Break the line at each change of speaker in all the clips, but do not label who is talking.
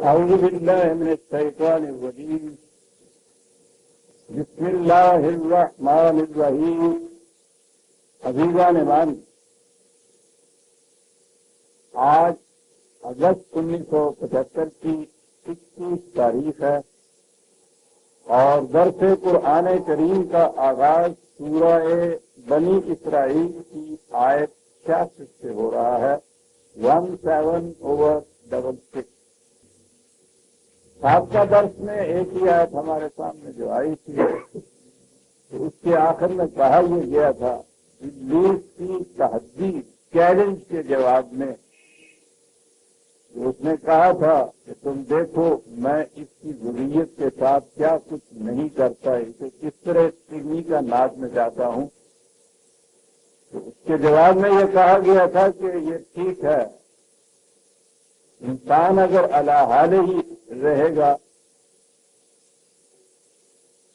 اعوذ باللہ من الشیطان الرجیم بسم اللہ الرحمن الرحیم عزیزان ایمان، آج اگست 1975 کی 21 تاریخ ہے اور درس قرآن کریم کا آغاز سورہ بنی اسرائیل کی آیت 66 سے ہو رہا ہے 17/66۔ سابقہ درس میں ایک ہی آیت ہمارے سامنے جو آئی تھی تو اس کے آخر میں کہا یہ گیا تھا ابلیس کی تحدید چیلنج کے جواب میں، اس نے کہا تھا کہ تم دیکھو میں اس کی ذریت کے ساتھ کیا کچھ نہیں کرتا، اسے کس طرح چگنی کا ناچ میں جاتا ہوں۔ تو اس کے جواب میں یہ کہا گیا تھا کہ یہ ٹھیک ہے، انسان اگر علی حال ہی رہے گا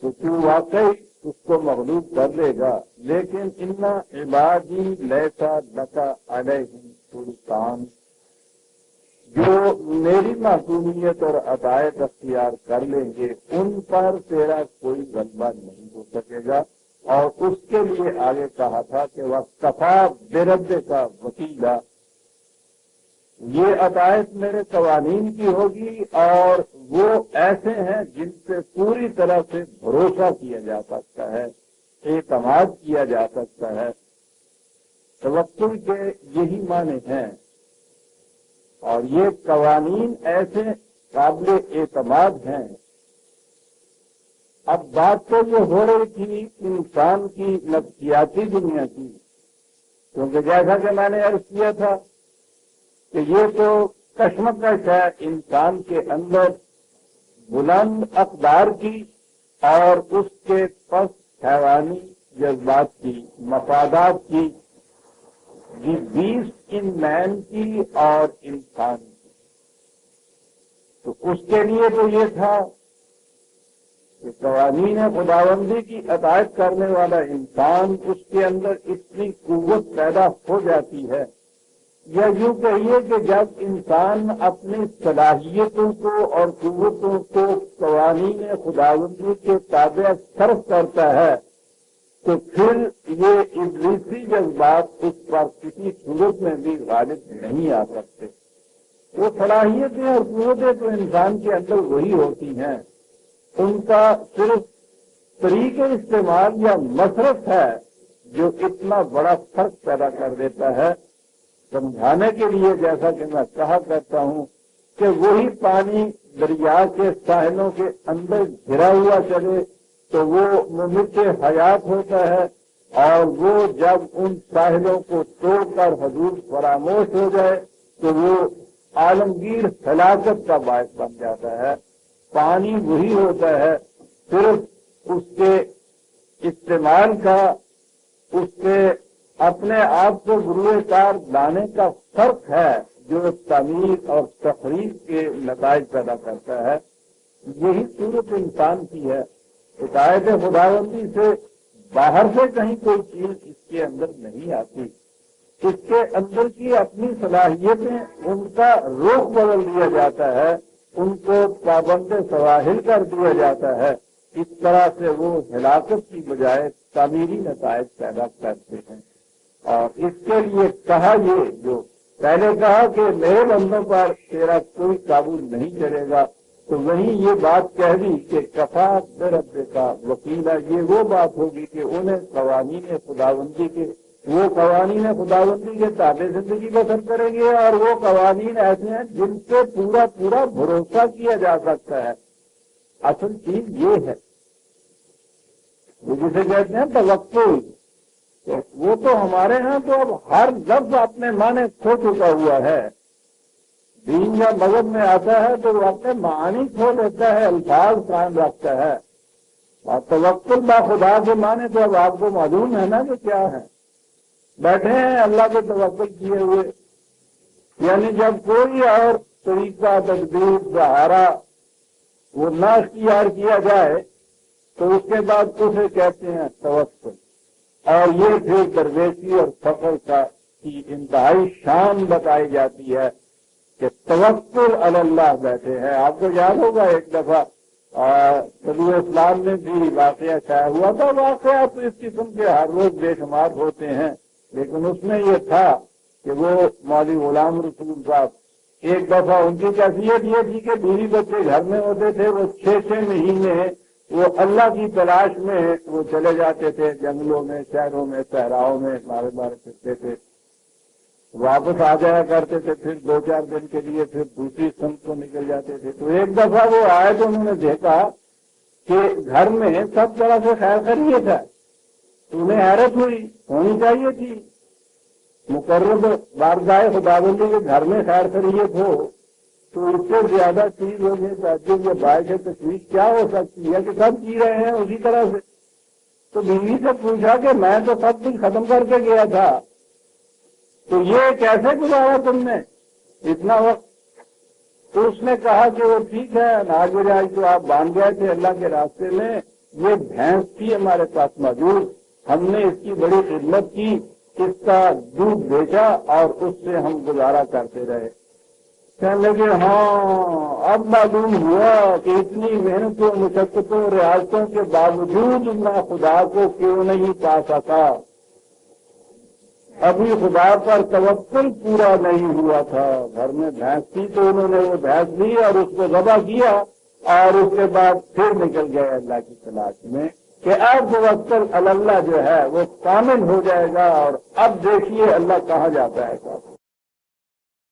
تو تو واقعی اس کو مغلوب کر لے گا، لیکن ان عبادی لیسا لکا علیہم سلطان، جو میری معصومیت اور عطایت اختیار کر لیں گے ان پر تیرا کوئی غلبہ نہیں ہو سکے گا۔ اور اس کے لیے آگے کہا تھا کہ وَاکْتَفَىٰ بِرَبِّکَ وَکِیلًا، یہ عطایت میرے قوانین کی ہوگی اور وہ ایسے ہیں جن سے پوری طرح سے بھروسہ کیا جا سکتا ہے، اعتماد کیا جا سکتا ہے۔ توکل کے یہی معنی ہیں اور یہ قوانین ایسے قابل اعتماد ہیں۔ اب بات تو یہ ہو رہی تھی انسان کی نفسیاتی دنیا کی، کیونکہ جیسا کہ میں نے عرض کیا تھا کہ یہ تو کشمکش ہے انسان کے اندر بلند اقدار کی اور اس کے پس حیوانی جذبات کی، مفادات کی، دی بیسٹ ان مین کی اور انسان کی۔ تو اس کے لیے تو یہ تھا کہ قوانین خداوندی کی اطاعت کرنے والا انسان، اس کے اندر اتنی قوت پیدا ہو جاتی ہے، یا یوں کہیے کہ جب انسان اپنی صلاحیتوں کو اور قوتوں کو قوانین خداوندی کے تابع صرف کرتا ہے تو پھر یہ ابلیسی جذبات اس پر کسی صورت میں بھی غالب نہیں آ سکتے۔ وہ صلاحیتیں اور قوتیں تو انسان کے اندر وہی ہوتی ہیں، ان کا صرف طریقے استعمال یا مصرف ہے جو اتنا بڑا فرق پیدا کر دیتا ہے۔ سمجھانے کے لیے جیسا کہ میں کہا کرتا ہوں کہ وہی پانی دریا کے ساحلوں کے اندر گھرا ہوا چلے تو وہ ممت حیات ہوتا ہے، اور وہ جب ان ساحلوں کو توڑ کر حدود فراموش ہو جائے تو وہ عالمگیر ہلاکت کا باعث بن جاتا ہے۔ پانی وہی ہوتا ہے، صرف اس کے استعمال کا، اس کے اپنے آپ کو گروہ کار لانے کا فرق ہے جو تعمیر اور تخریب کے نتائج پیدا کرتا ہے۔ یہی صورت انسان کی ہے، اطاعت خداوندی سے باہر سے کہیں کوئی چیز اس کے اندر نہیں آتی، اس کے اندر کی اپنی صلاحیتیں، ان کا رخ بدل دیا جاتا ہے، ان کو پابند سواحل کر دیا جاتا ہے۔ اس طرح سے وہ ہلاکت کی بجائے تعمیری نتائج پیدا کرتے ہیں۔ اور اس کے لیے کہا یہ جو پہلے کہا کہ میرے بندوں پر تیرا کوئی قابو نہیں چلے گا، تو وہیں یہ بات کہہ دی کہ کفا بربک وکیلا، یہ وہ بات ہوگی کہ انہیں قوانین خداوندی کے، وہ قوانین خداوندی کے تابع زندگی بسر کریں گے، اور وہ قوانین ایسے ہیں جن سے پورا پورا بھروسہ کیا جا سکتا ہے۔ اصل چیز یہ ہے جسے کہتے ہیں توکل، وہ تو ہمارے ہاں تو اب ہر لفظ اپنے معنی کھو چکا ہوا ہے۔ دین یا مذہب میں آتا ہے تو وہ اپنے معنی کھو لیتا ہے، الفاظ قائم رکھتا ہے، اور توکل با خدا کے معنی تو اب آپ کو معلوم ہے نا کہ کیا ہے۔ بیٹھے ہیں اللہ کے توکل کیے ہوئے، یعنی جب کوئی اور طریقہ، تدبیر، سہارا وہ نہ اختیار کیا جائے تو اس کے بعد اسے کہتے ہیں توکل۔ اور یہ پھر درویشی اور فقر کی انتہائی شان بتائی جاتی ہے کہ توکل علی اللہ بیٹھے ہیں. آپ کو یاد ہوگا ایک دفعہ طلوع اسلام میں بھی واقعہ شائع ہوا تھا. واقعات تو اس قسم کے ہر روز بے شمار ہوتے ہیں، لیکن اس میں یہ تھا کہ وہ مولوی غلام رسول صاحب ایک دفعہ ان کی کیفیت یہ تھی کہ بیوی بچے گھر میں ہوتے تھے، وہ 6 مہینے وہ اللہ کی تلاش میں وہ چلے جاتے تھے، جنگلوں میں، شہروں میں، صحراؤں میں مارے پھرتے تھے، واپس آ جایا کرتے تھے، پھر 2-4 دن کے لیے پھر دوسری سمت کو نکل جاتے تھے. تو ایک دفعہ وہ آئے تو انہوں نے دیکھا کہ گھر میں سب طرح سے خیر خیریت ہے. انہیں حیرت ہوئی، ہونی چاہیے تھی. مقرب بارگاہ خداوندی کے گھر میں خیر خیریت ہو تو اس سے زیادہ چیز ہونے تعجب یا باعث تشویش کیا ہو سکتی ہے کہ سب جی رہے ہیں اسی طرح سے. تو بیوی سے پوچھا کہ میں تو سب کچھ ختم کر کے گیا تھا، تو یہ کیسے گزارا تم نے اتنا وقت؟ تو اس نے کہا کہ وہ ٹھیک ہے، ناج بجاج تو آپ باندھ گئے تھے اللہ کے راستے میں، یہ بھینس تھی ہمارے پاس موجود، ہم نے اس کی بڑی خدمت کی، اس کا دودھ بیچا اور اس سے ہم گزارا کرتے رہے. کہنے لگے ہاں اب معلوم ہوا کہ اتنی محنتوں، مشقتوں، ریاستوں کے باوجود میں خدا کو کیوں نہیں پا سکا. ابھی خدا پر توکل پورا نہیں ہوا تھا. گھر میں بھینس تھی تو انہوں نے وہ بھینس لی اور اس کو ذبح کیا اور اس کے بعد پھر نکل گئے اللہ کی تلاش میں کہ اب توکل علی اللہ جو ہے وہ کامل ہو جائے گا. اور اب دیکھیے اللہ کہاں جاتا ہے.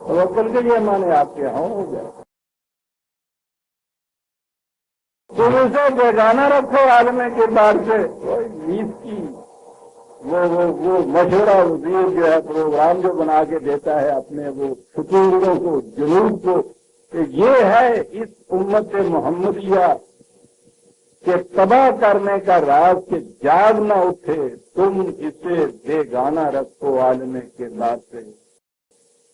توکل کے یہ معنی آپ کے یہاں ہو جائے. تم اسے بیگانہ رکھو عالم کردار سے. کوئی نیز کی وہ مشورہ وزیر جو ہے پروگرام جو بنا کے دیتا ہے اپنے وہ فتوروں کو، جنوب کو، کہ یہ ہے اس امت محمدیہ کے تباہ کرنے کا راز کہ جاگ نہ اٹھے، تم اسے بیگانہ رکھو عالم کردار سے.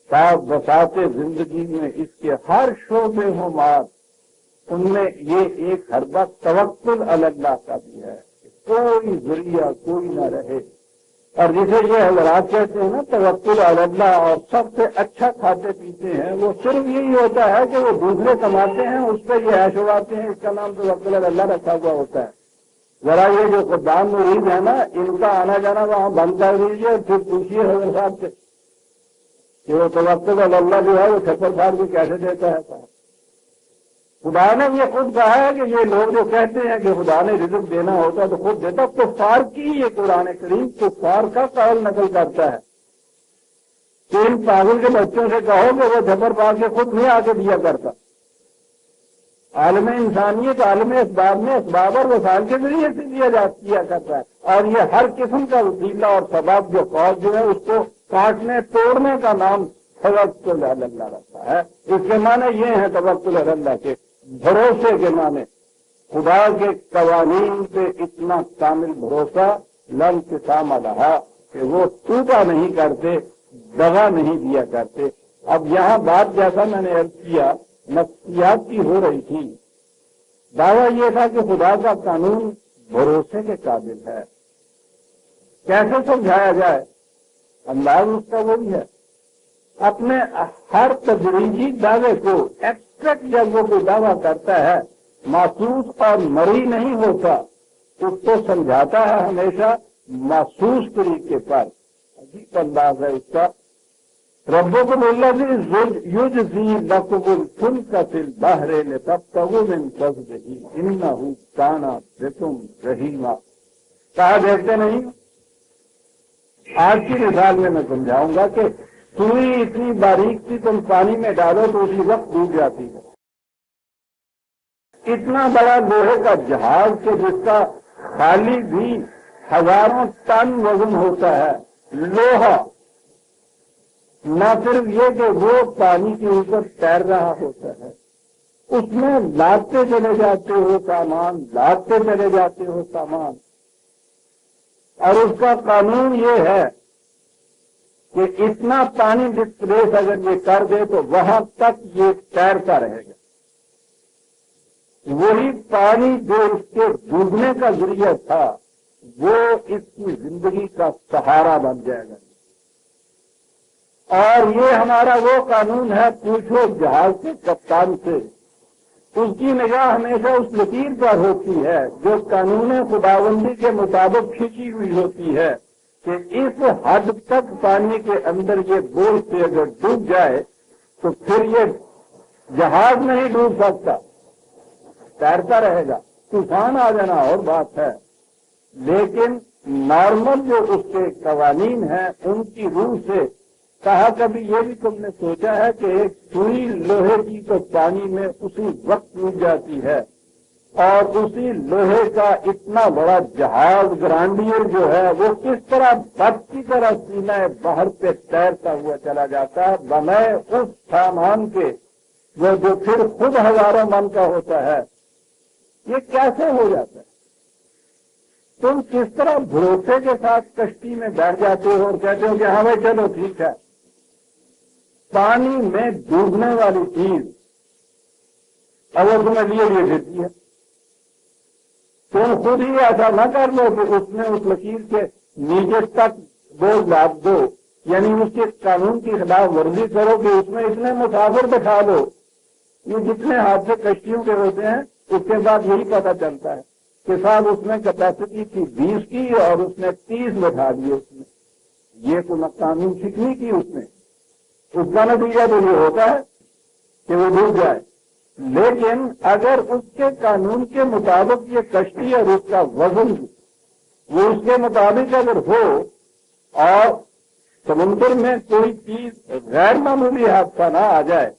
صاحب بساتے زندگی میں اس کے ہر شعبے ہوں مات، ان میں یہ ایک حربہ توکل علی اللہ کا بھی ہے. کوئی ذریعہ کوئی نہ رہے. اور جسے یہ حضرات کہتے ہیں نا توکل علی اللہ، اور سب سے اچھا کھاتے پیتے ہیں، وہ صرف یہی ہوتا ہے کہ وہ دوسرے کماتے ہیں اس پہ یہ عیش اڑاتے ہیں، اس کا نام توکل علی اللہ رکھا ہوا ہوتا ہے. ذرا یہ جو خدام مرید ہے نا، ان کا آنا جانا وہاں بند کر دیجیے اور پھر پوچھیے حضرت صاحب سے کہ وہ توکل علی اللہ جو ہے وہ چھپر پھاڑ کے کیسے دیتا ہے. خدا نے یہ خود کہا ہے کہ یہ لوگ جو کہتے ہیں کہ خدا نے رزق دینا ہوتا ہے تو خود دیتا. کفار کی یہ قرآن کریم کفار کا قول نقل کرتا ہے کہ ان پاگل کے بچوں سے کہو کہ وہ جھپر پا کے خود نہیں آ کے دیا کرتا. عالم انسانیت عالم اسباب میں اسباب اور وسائل کے ذریعے سے کیا کرتا ہے. اور یہ ہر قسم کا وسیلہ اور سبب جو فوج جو ہے اس کو کاٹنے توڑنے کا نام توکل علی اللہ رکھا ہے. اس کے معنی یہ ہیں توکل علی اللہ کے بھروسے کے معنی. خدا کے قوانین پہ اتنا کامل بھروسہ لم کسام رہا کہ وہ ٹوٹا نہیں کرتے، دغا نہیں دیا کرتے. اب یہاں بات جیسا میں نے عرض کیا نفسیات کی ہو رہی تھی، دعویٰ یہ تھا کہ خدا کا قانون بھروسے کے قابل ہے. کیسے سمجھایا جائے؟ انداز اس کا وہی ہے. اپنے ہر تدریجی دعوے کو ایکسٹریکٹ جب وہ کوئی دعویٰ کرتا ہے محسوس اور مری نہیں ہوتا، اس کو سمجھاتا ہے ہمیشہ محسوس طریقے پر. عجیب انداز ہے اس کا. ربکم الذی یجزی لکم الفلک فی البحر لتبتغوا من فضلہ انہ کان بکم رحیما. کہا دیکھتے نہیں؟ آج کی مثال میں سمجھاؤں گا کہ سوئی اتنی باریک تھی، تم پانی میں ڈالو تو اسی وقت ڈوب جاتی ہے. اتنا بڑا لوہے کا جہاز کہ جس کا خالی بھی ہزاروں ٹن وزن ہوتا ہے، لوہا، نہ صرف یہ کہ وہ پانی کے اوپر تیر رہا ہوتا ہے، اس میں لاتے چلے جاتے ہو سامان، لاتے چلے جاتے ہو سامان. اور اس کا قانون یہ ہے کہ اتنا پانی ڈسپلیس اگر یہ کر دے تو وہاں تک یہ تیرتا رہے گا. وہی پانی جو اس کے ڈوبنے کا ذریعہ تھا وہ اس کی زندگی کا سہارا بن جائے گا. اور یہ ہمارا وہ قانون ہے، پوچھو جہاز کے کپتان سے، اس کی نگاہ ہمیشہ اس لکیر پر ہوتی ہے جو قانون خداوندی کے مطابق کھینچی ہوئی ہوتی ہے کہ اس حد تک پانی کے اندر یہ بوجھ سے اگر ڈوب جائے تو پھر یہ جہاز نہیں ڈوب سکتا، تیرتا رہے گا، طوفان آ جانا اور بات ہے، لیکن نارمل جو اس کے قوانین ہیں ان کی روح سے کہا کبھی یہ بھی تم نے سوچا ہے کہ ایک سوئی لوہے کی تو پانی میں اسی وقت ڈوب جاتی ہے، اور اسی لوہے کا اتنا بڑا جہاز گرانڈیئر جو ہے وہ کس طرح بت کی طرح سینہ باہر پہ تیرتا ہوا چلا جاتا ہے بنائے اس سامان کے وہ جو پھر خود ہزاروں من کا ہوتا ہے، یہ کیسے ہو جاتا ہے؟ تم کس طرح بھروسے کے ساتھ کشتی میں بیٹھ جاتے ہو اور کہتے ہو کہ ہاں بھائی چلو ٹھیک ہے، پانی میں ڈوبنے والی چیز اگر تمہیں لیے دیتی ہے، تم خود ہی ایسا نہ کر لو کہ اس میں اس لکیر کے نیچے تک بوجھ لاد دو، یعنی اس کے قانون کی خلاف ورزی کرو کہ اس میں اتنے مسافر بٹھا دو۔ یہ جتنے حادثے کشتیوں کے ہوتے ہیں اس کے بعد یہی پتہ چلتا ہے کہ صاحب اس میں کیپیسٹی تھی 20 کی اور اس نے 30 بٹھا دیے، اس میں یہ تو قانون سیکھنی کی اس نے، اس کا نتیجہ تو یہ ہوتا ہے کہ وہ ڈوب جائے۔ لیکن اگر اس کے قانون کے مطابق یہ کشتی اور اس کا وزن وہ اس کے مطابق اگر ہو اور سمندر میں کوئی چیز غیر معمولی حادثہ نہ آ جائے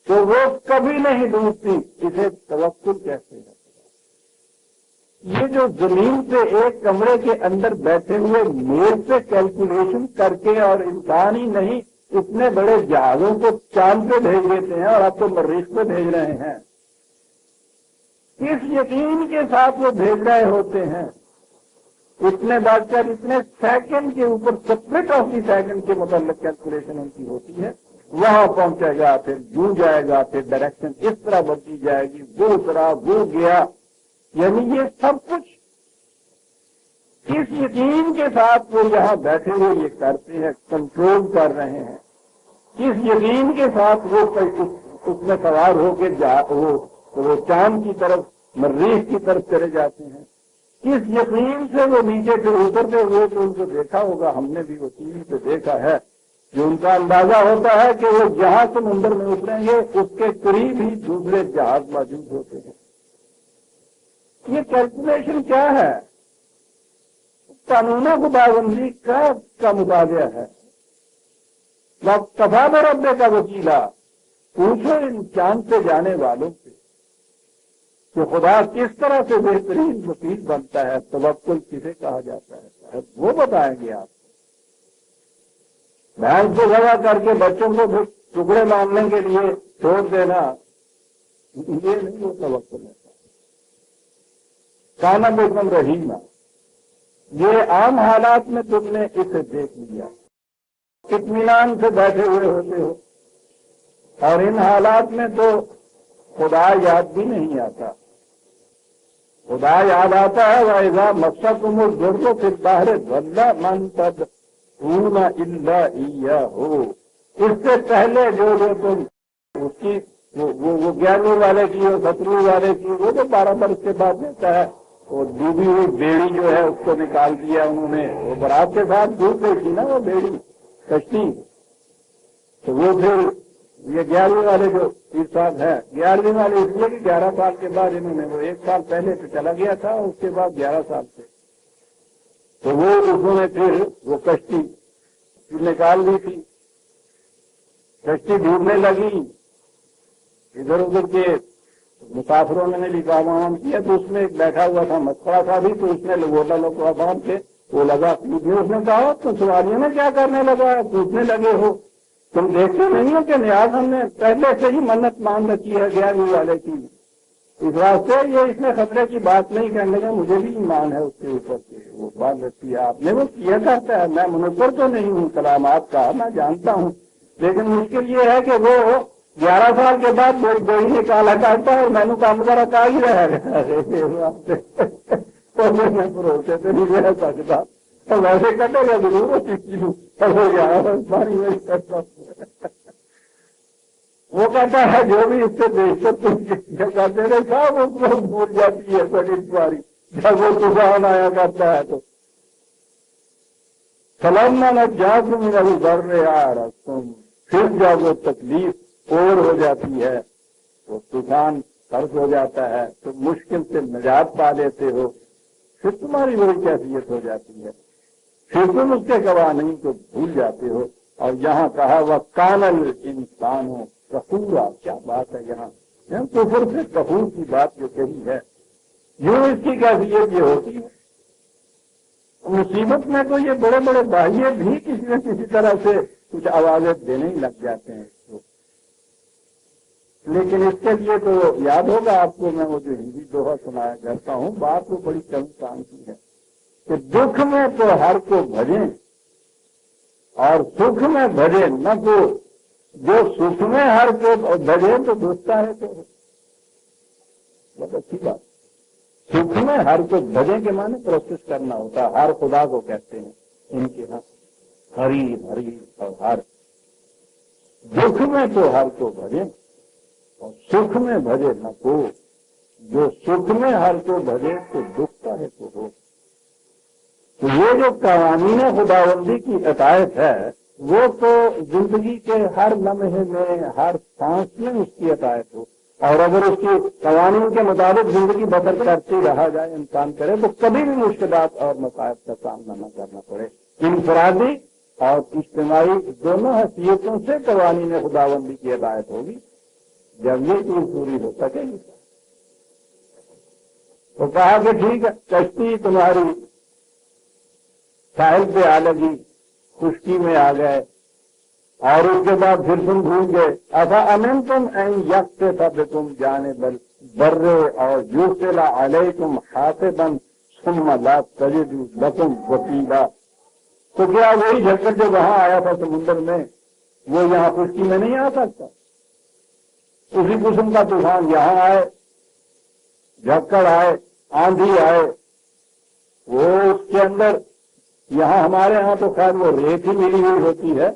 تو وہ کبھی نہیں ڈوبتی، اسے توکل کہتے ہیں۔ یہ جو زمین سے ایک کمرے کے اندر بیٹھے ہوئے میز سے کیلکولیشن کر کے اور انسان ہی نہیں اتنے بڑے جہازوں کو چاند پہ بھیج دیتے ہیں اور اب تو مریخ پہ بھیج رہے ہیں، اس یقین کے ساتھ وہ بھیج رہے ہوتے ہیں، اتنے بڑھ کر اتنے سیکنڈ کے اوپر سپلٹ آف دی سیکنڈ کے متعلق کیلکولیشن ان کی ہوتی ہے، وہاں پہنچے گا، پھر یوں جائے گا، پھر ڈائریکشن اس طرح بدلی جائے گی، وہ اترا وہ گیا، یعنی یہ سب کچھ اس یقین کے ساتھ وہ یہاں بیٹھے ہوئے یہ کرتے ہیں، کنٹرول کر رہے ہیں، اس یقین کے ساتھ وہ اس میں سوار ہو کے وہ چاند کی طرف مریخ کی طرف چلے جاتے ہیں، اس یقین سے وہ نیچے پھر اترتے ہوئے تو ان کو دیکھا ہوگا، ہم نے بھی وہ ٹی وی پہ دیکھا ہے، جو ان کا اندازہ ہوتا ہے کہ وہ جہاں سمندر میں اتریں گے اس کے قریب ہی دوسرے جہاز موجود ہوتے ہیں۔ یہ کیلکولیشن کیا ہے؟ قانون خداوندی کا مطالعہ ہے۔ کفا برب کا وکیلا، پوچھو ان چاند سے جانے والوں سے کہ خدا کس طرح سے بہترین وکیل بنتا ہے، توکل کسے کہا جاتا ہے، وہ بتائیں گے آپ۔ بھینس کو ذبح کر کے بچوں کو ٹکڑے ماننے کے لیے چھوڑ دینا، یہ نہیں وہ توکل ہے۔ کانا بکم رحیمہ، یہ عام حالات میں تم نے اسے دیکھ لیا، اطمینان سے بیٹھے ہوئے ہوتے ہو، اور ان حالات میں تو خدا یاد بھی نہیں آتا۔ خدا یاد آتا ہے وَإِذَا مَسَّكُمُ الضُّرُّ فِي الْبَحْرِ ضَلَّ مَن تَدْعُونَ إِلَّا إِيَّاهُ، اس سے پہلے جو تم اس کی وہ 11ویں والے کی اور 17ویں والے کی وہ جو 12 برس کے بعد دیتا ہے، وہ ڈوبی ہوئی بیڑی جو ہے اس کو نکال دیا انہوں نے، وہ برات کے ساتھ ڈوب گئی تھی نا وہ بیڑی کشتی، تو وہ پھر یہ 11ویں والے جو اس سال ہے، 11ویں والے اس لیے کہ 11 سال کے بعد انہوں نے وہ 1 سال پہلے تو چلا گیا تھا، اس کے بعد 11 سال سے تو وہ انہوں نے پھر وہ کشتی نکال دی تھی، کشتی ڈوبنے لگی، ادھر ادھر کے مسافروں نے بھی کام کیا تو اس میں ایک بیٹھا ہوا تھا مسخرہ تھا بھی، تو اس نے لگوٹا لوگ عوام تھے وہ لگا کودنے، اس نے کہا تو سواریوں میں کیا کرنے لگا، کودنے لگے ہو، تم دیکھتے نہیں ہو کہ نیاز ہم نے پہلے سے ہی منت مان رکھی ہے 11ویں والے کی، اس واسطے یہ اس میں خطرے کی بات نہیں کرنے کا، مجھے بھی ایمان ہے اس کے اوپر سے وہ بات رکھی ہے آپ نے، وہ کیا کرتا ہے، میں منکر تو نہیں ہوں کلامات کا، میں جانتا ہوں، لیکن مشکل یہ ہے کہ وہ 11 سال کے بعد گوئی نکالا کرتا ہے اور میں نے کام کرا ہی رہ گیا تو میں بھروسے سے نہیں رہ سکتا، تو ویسے کٹے گا ضرور ہو گیا پانی میں کرتا ہوں۔ وہ کہتا ہے جو بھی اس سے بہتر تم کرتے رہے صاحب اس کو بھول جاتی ہے سڑی باری جب وہ طوفان آیا کرتا ہے تو سلامہ نہ جا تم ابھی بڑھ رہے آ رہا تم پھر جب وہ تکلیف اور ہو جاتی ہے وہ طوفان فرض ہو جاتا ہے تو مشکل سے نجات پا لیتے ہو پھر تمہاری وہی کیفیت ہو جاتی ہے پھر تم اس کے گواہ نہیں تو بھول جاتے ہو۔ اور یہاں کہا وہ کانل انسان ہو کفورا، کیا بات ہے یہاں کفر سے کفور کی بات جو کہی ہے یوں اس کی کیفیت یہ ہوتی ہے مصیبت میں تو یہ بڑے بڑے باہیے بھی کسی نہ کسی طرح سے کچھ آوازیں دینے ہی لگ جاتے ہیں اس کو، لیکن اس کے لیے تو یاد ہوگا آپ کو میں وہ جو ہندی دوہا سنایا کرتا ہوں بات وہ بڑی کم کام کی ہے کہ دکھ میں تو ہر کو بھجیں اور سکھ میں بھجے نہ کو، جو سکھ میں ہر کو بھجے تو دوستا ہے تو بہت اچھی بات۔ سکھ میں ہر کو بھجے کے معنی پروسیس کرنا ہوتا ہے، ہر خدا کو کہتے ہیں ان کے ہاں ہری ہری اور ہر، دکھ میں تو ہر کو بھجے اور سکھ میں بھجے نہ کو، جو سکھ میں ہر کو بھجے تو دکھتا ہے تو ہو۔ تو یہ جو قوانین خداوندی کی عطایت ہے وہ تو زندگی کے ہر لمحے میں ہر سانس میں اس کی عطایت ہو، اور اگر اس کی قوانین کے مطابق زندگی بسر کرتی رہا جائے انسان کرے تو کبھی بھی مشکلات اور مصائب کا سامنا نہ کرنا پڑے۔ انفرادی اور اجتماعی دونوں حیثیتوں سے قوانین خداوندی کی ہدایت ہوگی جب یہ چیز پوری ہو سکے گی۔ تو کہا کہ ٹھیک ہے کشتی تمہاری ساحل پہ آ لگی، خشکی میں آ گئے اور اس کے بعد پھر تم بھول گئے ایسا امن تم این یک سے تب تم جانے برے اور یوسلا علیکم حاسبا ثم لا تجدوا لکم وکیلا۔ تو کیا وہی جھکر جو وہاں آیا تھا سمندر میں وہ یہاں خشکی میں نہیں آ سکتا؟ اسی قسم کا طوفان یہاں آئے، جھکڑ آئے، آندھی آئے، وہ اس کے اندر یہاں ہمارے ہاں تو خیر وہ ریت ہی ملی ہوئی ہوتی ہے،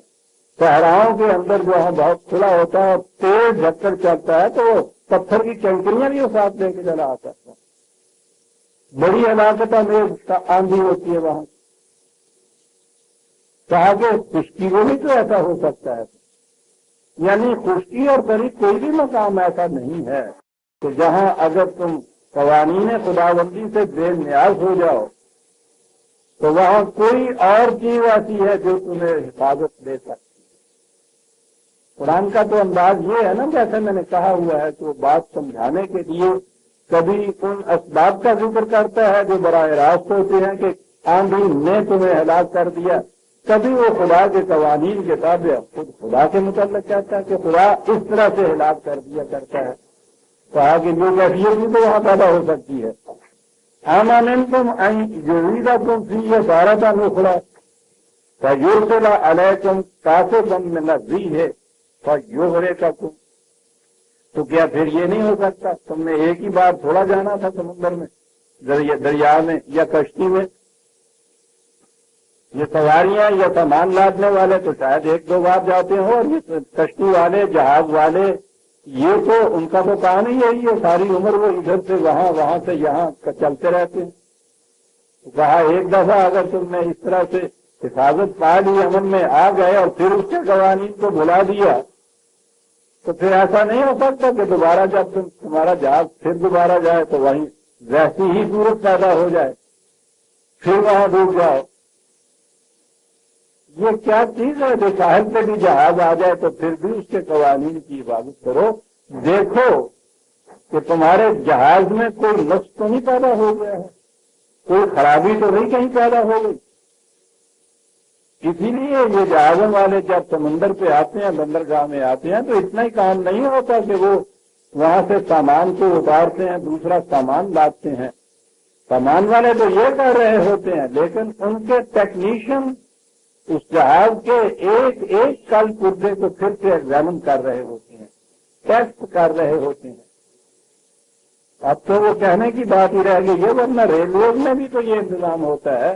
صحراؤں کے اندر جو ہے بہت کھلا ہوتا ہے اور تیز جھکڑ چلتا ہے تو وہ پتھر کی کنکریاں بھی وہ ساتھ لے کے چلا آ سکتا ہے۔ بڑی ہلاکتوں میں آندھی ہوتی ہے وہاں، کہا کہ خشکی میں بھی تو ایسا ہو سکتا ہے، یعنی خشکی اور قریب کوئی بھی مقام ایسا نہیں ہے کہ جہاں اگر تم قوانین خداوندی سے بے نیاز ہو جاؤ تو وہاں کوئی اور چیز ایسی ہے جو تمہیں حفاظت دے سکتی۔ قرآن کا تو انداز یہ ہے نا، جیسے میں نے کہا ہوا ہے کہ وہ بات سمجھانے کے لیے کبھی ان اسباب کا ذکر کرتا ہے جو براہ راست ہوتے ہیں کہ آندھی نے تمہیں ہلاک کر دیا، کبھی وہ خدا کے قوانین کے تابع خود خدا کے متعلق کہتا ہے کہ خدا اس طرح سے ہلاک کر دیا کرتا ہے۔ کہا کہ جو کیفیت بھی تو وہاں پیدا ہو سکتی ہے۔ آمنتم ان یعیدکم فیہ تارۃ اخری فیرسل علیکم کاشفا من الریح فیغرقکم۔ تو کیا پھر یہ نہیں ہو سکتا تم نے ایک ہی بار تھوڑا جانا تھا سمندر میں، دریا میں یا کشتی میں؟ یہ سواریاں یا سامان لادنے والے تو شاید ایک دو بار جاتے ہوں، اور یہ کشتی والے جہاز والے یہ تو ان کا تو کام ہی یہی ہے، ساری عمر وہ ادھر سے وہاں وہاں سے یہاں چلتے رہتے ہیں۔ کہا ایک دفعہ اگر تم نے اس طرح سے حفاظت پا لی، امن میں آ گئے اور پھر اس کے قوانین کو بھلا دیا تو پھر ایسا نہیں ہو سکتا کہ دوبارہ جب تمہارا جہاز پھر دوبارہ جائے تو وہیں ویسی ہی صورت پیدا ہو جائے، پھر وہاں ڈوب جاؤ۔ یہ کیا چیز ہے جو ساحل پہ بھی جہاز آ جائے تو پھر بھی اس کے قوانین کی حفاظت کرو؟ دیکھو کہ تمہارے جہاز میں کوئی نقص تو نہیں پیدا ہو گیا ہے، کوئی خرابی تو نہیں کہیں پیدا ہو گئی۔ اسی لیے یہ جہازوں والے جب سمندر پہ آتے ہیں، بندرگاہ میں آتے ہیں تو اتنا ہی کام نہیں ہوتا کہ وہ وہاں سے سامان کو اتارتے ہیں دوسرا سامان لاتے ہیں، سامان والے تو یہ کر رہے ہوتے ہیں، لیکن ان کے ٹیکنیشین اس جہاز کے ایک ایک کل پرزے کو پھر سے ایگزامن کر رہے ہوتے ہیں، ٹیسٹ کر رہے ہوتے ہیں۔ اب تو وہ کہنے کی بات ہی رہ گئی ہے، ورنہ ریلویز میں بھی تو یہ انتظام ہوتا ہے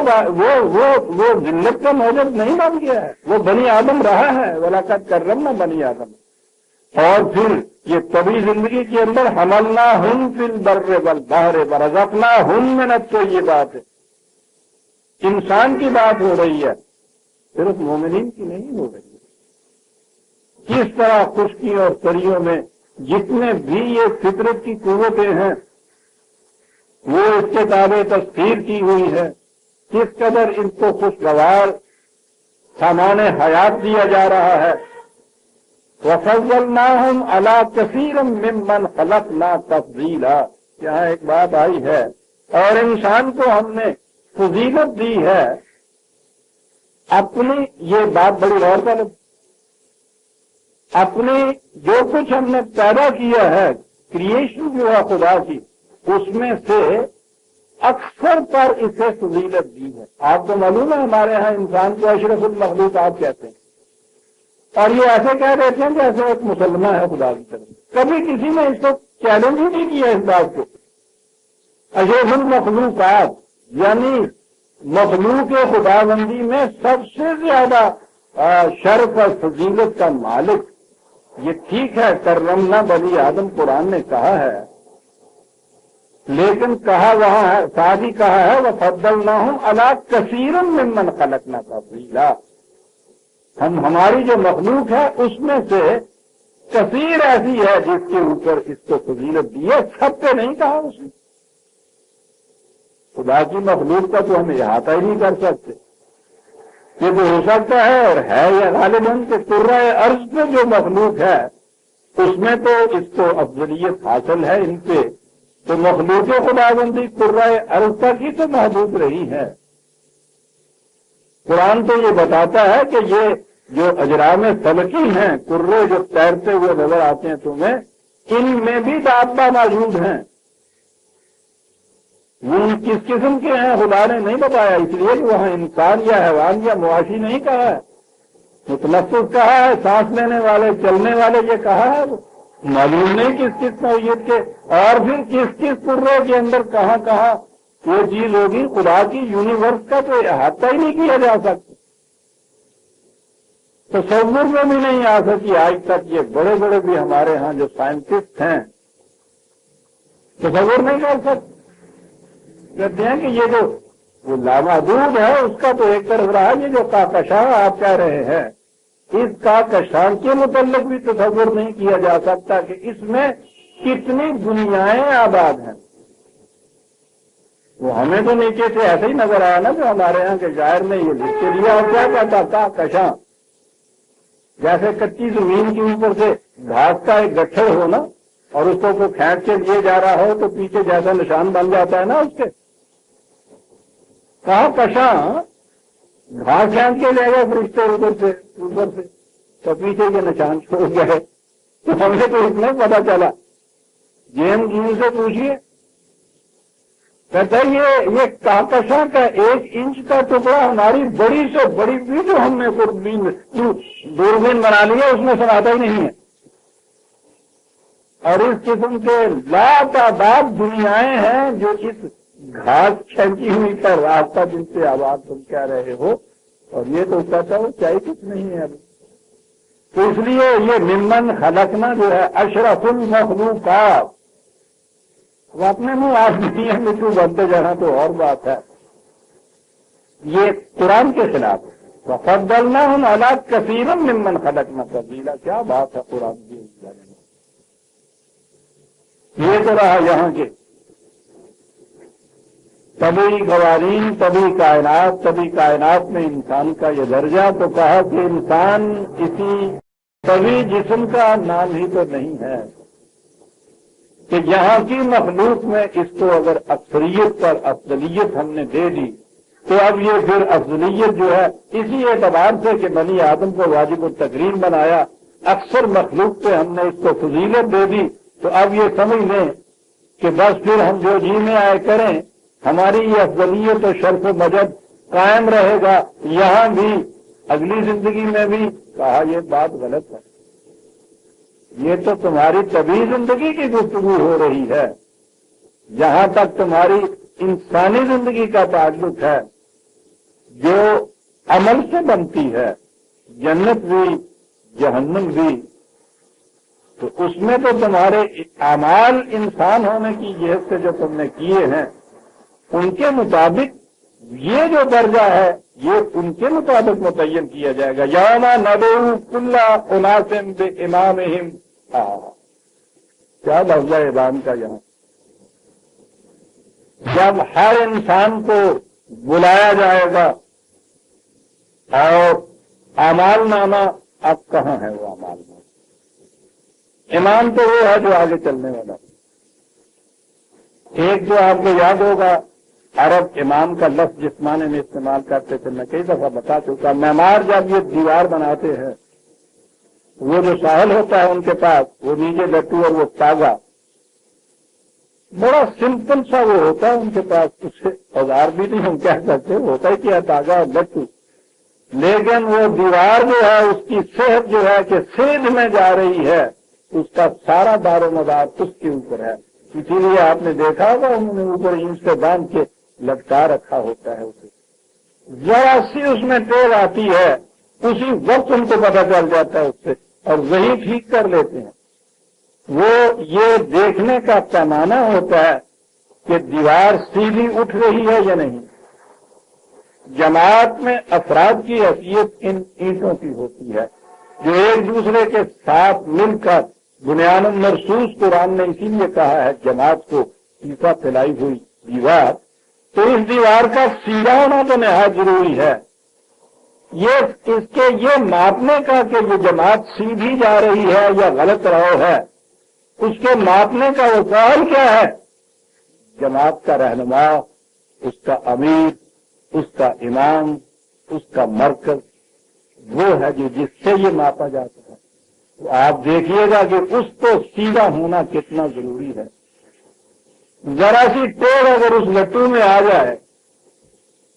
وہ ذلت کا موجب نہیں بن گیا ہے، وہ بنی آدم رہا ہے، وَلَقَدْ كَرَّمْنَا بنی آدم. اور پھر یہ طبی زندگی کے اندر حَمَلْنَاهُمْ فِي الْبَرِّ وَالْبَحْرِ وَرَزَقْنَاهُمْ مِنَ الطَّيِّبَاتِ. انسان کی بات ہو رہی ہے، صرف مومنین کی نہیں ہو رہی ہے. کس طرح خشکی اور تریوں میں جتنے بھی یہ فطرت کی قوتیں ہیں وہ اس کے تابع تسخیر کی ہوئی ہے، کس قدر ان کو خوشگوار سامان حیات دیا جا رہا ہے. وَفَضَّلْنَاهُمْ عَلَىٰ كَثِيرٍ مِّمَّنْ خَلَقْنَا تَفْضِيلًا. یہاں ایک بات آئی ہے، اور انسان کو ہم نے فضیلت دی ہے اپنی، یہ بات بڑی غور طلب، اپنی جو کچھ ہم نے پیدا کیا ہے، کریشن جو ہے خدا کی، اس میں سے اکثر پر اسے فضیلت دی ہے. آپ کو معلوم ہے ہمارے ہاں انسان کو اشرف المخلوقات کہتے ہیں، اور یہ ایسے کہہ دیتے ہیں جیسے ایک مسلمان ہے خدا کی طرف. کبھی کسی نے اس کو چیلنج ہی نہیں کیا اس بات کو. اشرف المخلوقات یعنی مخلوق خدا بندی میں سب سے زیادہ شرف اور فضیلت کا مالک. یہ ٹھیک ہے کرمنا بنی آدم قرآن نے کہا ہے، لیکن کہا وہاں ہے، ساتھ ہی کہا ہے وَفَضَّلْنَاهُمْ عَلَىٰ كَثِيرٍ مِّمَّنْ خَلَقْنَا تَفْضِيلًا. ہماری جو مخلوق ہے اس میں سے کثیر ایسی ہے جس کے اوپر اس کو فضیلت دی ہے، سب پہ نہیں کہا اس نے. خدا کی مخلوق کا تو ہم احاطہ ہی نہیں کر سکتے. یہ تو ہو سکتا ہے اور ہے یا غالباً کہ قرۂ ارض پہ جو مخلوق ہے اس میں تو اس کو افضلیت حاصل ہے ان پہ، تو مخلوق خدا بندی قرۂ ارض تک ہی تو محدود رہی ہے. قرآن تو یہ بتاتا ہے کہ یہ جو اجرام فلکی ہیں، قرے جو تیرتے ہوئے نظر آتے ہیں تمہیں، ان میں بھی دابہ موجود ہیں. وہ کس قسم کے ہیں خدا نے نہیں بتایا، اس لیے کہ وہاں انسان یا حیوان یا مواشی نہیں کہا ہے، متنفس کہا ہے، سانس لینے والے چلنے والے یہ کہا ہے. معلوم نہیں کس نوعیت کے، اور پھر کس قرے کے اندر کہاں کہاں وہ چیز ہوگی. خدا کی یونیورس کا تو احاطہ ہی نہیں کیا جا سکتا، تصور میں بھی نہیں آ سکی آج تک. یہ بڑے بڑے بھی ہمارے ہاں جو سائنٹسٹ ہیں تصور نہیں کر سکتے. کہتے ہیں کہ یہ جو وہ لامحدود ہے اس کا تو ایک طرف رہا، یہ جو کہکشاں آپ کہہ رہے ہیں، اس کہکشاں کے متعلق بھی تصور نہیں کیا جا سکتا کہ اس میں کتنی دنیایں آباد ہیں. وہ ہمیں تو نیچے سے ایسے ہی نظر آیا نا جو ہمارے ہاں کے شاعر نے یہ لکھ کے لیا، اور کیا کہتا کہکشاں، جیسے کچی زمین کے اوپر سے گھاس کا ایک گٹھڑ ہو نا، اور اس کو کوئی کھینچ کے لیے جا رہا ہو تو پیچھے جیسا نشان بن جاتا ہے نا اس کے. کہکشاں گھاس کھینچ کے لے گئے فرشتے اوپر سے تو پیچھے کے نشان چھوڑ گئے. تو ہمیں تو اتنا پتا چلا. جیمز جی سے پوچھیے، کہتا ہے یہ کہکشاں کا 1 انچ کا ٹکڑا ہماری بڑی سے بڑی بھی جو ہم نے دوربین بنا لی ہے اس میں سناتا ہی نہیں ہے. اور اس قسم کے لاتعداد دنیایں ہیں جو اس گھاس کھینچی ہوئی کا راستہ جن سے آواز تم کہہ رہے ہو، اور یہ تو کہتا ہے چاہیے کچھ نہیں ہے ابھی. تو اس لیے یہ ممن خلقنا جو ہے اشرف المخلوقات، وہ اپنے منہ آج نہیں ہے مٹو بنتے جانا تو اور بات ہے. یہ قرآن کے خلاف ہے. وَفَضَّلْنَاهُمْ عَلَىٰ كَثِيرٍ مِّمَّنْ خَلَقْنَا تَفْضِيلًا. کیا بات ہے قرآن کی. یہ تو رہا یہاں کے طبی قوانین، طبی کائنات میں انسان کا یہ درجہ. تو کہا کہ انسان کسی طبی جسم کا نام ہی تو نہیں ہے کہ یہاں کی مخلوق میں اس کو اگر اکثریت پر افضلیت ہم نے دے دی تو اب یہ پھر افضلیت جو ہے اسی اعتبار سے کہ بنی آدم کو واجب التکریم بنایا، اکثر مخلوق پہ ہم نے اس کو فضیلت دے دی. تو اب یہ سمجھ لیں کہ بس پھر ہم جو جی میں آئے کریں، ہماری یہ افضلیت و شرف و مجد قائم رہے گا یہاں بھی اگلی زندگی میں بھی. کہا یہ بات غلط ہے. یہ تو تمہاری طبی زندگی کی گفتگو ہو رہی ہے. جہاں تک تمہاری انسانی زندگی کا تعلق ہے جو عمل سے بنتی ہے، جنت بھی جہنم بھی، تو اس میں تو تمہارے اعمال انسان ہونے کی جہت سے جو تم نے کیے ہیں ان کے مطابق یہ جو درجہ ہے یہ ان کے مطابق متعین کیا جائے گا۔ یوم ندعو کل اناس بامامہم، کیا لفظ ہے اعلان کا یہاں، جب ہر انسان کو بلایا جائے گا اور اعمال نامہ، اب کہاں ہے وہ اعمال نامہ؟ امام تو وہ ہے جو آگے چلنے والا۔ ایک جو آپ کو یاد ہوگا، عرب امام کا لفظ جس معنی میں استعمال کرتے تھے، میں کئی دفعہ بتا چکا، معمار جب یہ دیوار بناتے ہیں، وہ جو ساحل ہوتا ہے ان کے پاس، وہ نیچے لٹو اور وہ تاگا، بڑا سمپل سا وہ ہوتا ہے ان کے پاس، اس سے اوزار بھی نہیں ہم کہہ سکتے، ہوتا ہی کیا تاگا اور لٹو، لیکن وہ دیوار جو ہے اس کی صحت جو ہے کہ سیدھ میں جا رہی ہے، اس کا سارا دار و مدار اس کے اوپر ہے، اسی لیے آپ نے دیکھا ہوگا انہوں نے اوپر اینٹ سے باندھ کے لٹکا رکھا ہوتا ہے اسے، ذرا سی اس میں ٹیڑھ آتی ہے اسی وقت ان کو پتہ چل جاتا ہے اس سے، اور وہی ٹھیک کر لیتے ہیں۔ وہ یہ دیکھنے کا پیمانہ ہوتا ہے کہ دیوار سیدھی اٹھ رہی ہے یا نہیں۔ جماعت میں افراد کی حیثیت ان اینٹوں کی ہوتی ہے جو ایک دوسرے کے ساتھ مل کر بنیان مرصوص، قرآن نے اسی لیے کہا ہے جماعت کو سیسا پھیلائی ہوئی دیوار، تو اس دیوار کا سیدھا ہونا تو نہایت ضروری ہے۔ اس کے یہ ماپنے کا کہ یہ جماعت سیدھی جا رہی ہے یا غلط راہ ہے، اس کے ماپنے کا وسائل کیا ہے؟ جماعت کا رہنما، اس کا امیر، اس کا امام، اس کا مرکز، وہ ہے جو جس سے یہ ماپا جاتا ہے۔ تو آپ دیکھیے گا کہ اس کو سیدھا ہونا کتنا ضروری ہے۔ ذرا سی ٹیڑھ اگر اس لٹو میں آ جائے،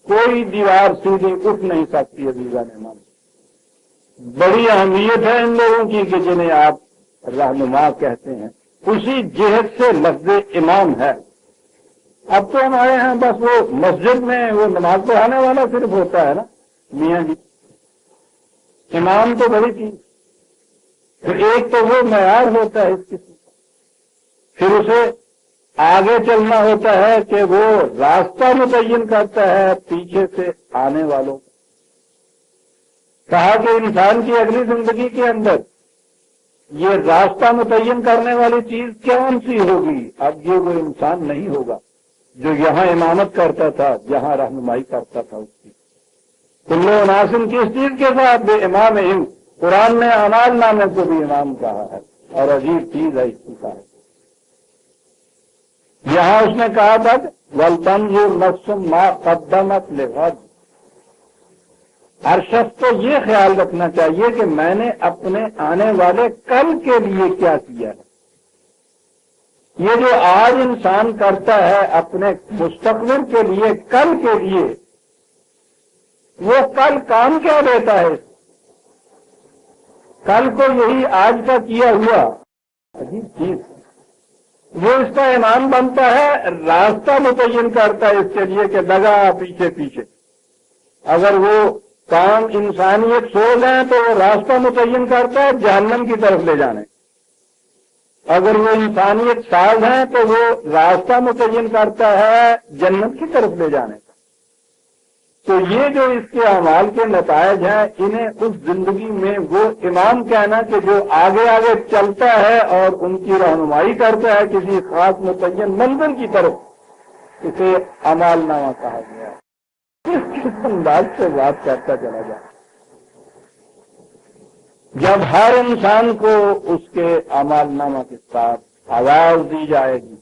کوئی دیوار سیدھی اٹھ نہیں سکتی۔ عزیزان امام، بڑی اہمیت ہے ان لوگوں کی کہ جنہیں آپ رہنما کہتے ہیں، اسی جہت سے لفظ امام ہے۔ اب تو ہمارے ہاں بس وہ مسجد میں وہ نماز پڑھانے والا صرف ہوتا ہے نا، میاں جی، امام تو بڑی چیز، پھر ایک تو وہ معیار ہوتا ہے اس قسم کا، پھر اسے آگے چلنا ہوتا ہے کہ وہ راستہ متعین کرتا ہے پیچھے سے آنے والوں کو۔ کہا کہ انسان کی اگلی زندگی کے اندر یہ راستہ متعین کرنے والی چیز کون سی ہوگی؟ اب یہ وہ انسان نہیں ہوگا جو یہاں امامت کرتا تھا، جہاں رہنمائی کرتا تھا اس کی۔ کلو ناسن کس چیز کے ساتھ؟ بے امام ہند، قرآن نے اعمال نامے کو بھی امام کہا ہے، اور عجیب چیز ہے اس کی کہا۔ یہاں اس نے کہا تھا وَلْتَنْظُرْ نَفْسٌ مَا قَدَّمَتْ لِغَدٍ، ہر شخص کو یہ خیال رکھنا چاہیے کہ میں نے اپنے آنے والے کل کے لیے کیا کیا ہے۔ یہ جو آج انسان کرتا ہے اپنے مستقبل کے لیے، کل کے لیے، وہ کل کام کیا دیتا ہے؟ کل کو یہی آج کا کیا ہوا عجیب چیز، وہ اس کا امام بنتا ہے، راستہ متعین کرتا ہے اس کے لیے کہ لگا پیچھے پیچھے۔ اگر وہ کام انسانیت سوچ ہیں تو وہ راستہ متعین کرتا ہے جہنم کی طرف لے جانے، اگر وہ انسانیت ساز ہیں تو وہ راستہ متعین کرتا ہے جنت کی طرف لے جانے کا۔ تو یہ جو اس کے اعمال کے نتائج ہیں، انہیں اس زندگی میں وہ امام کہنا کہ جو آگے آگے چلتا ہے اور ان کی رہنمائی کرتا ہے کسی خاص متعین منزل کی طرف، اسے اعمال نامہ کہا گیا ہے۔ کس انداز سے بات کرتا چلا جائے، جب ہر انسان کو اس کے اعمال نامہ کے ساتھ آواز دی جائے گی،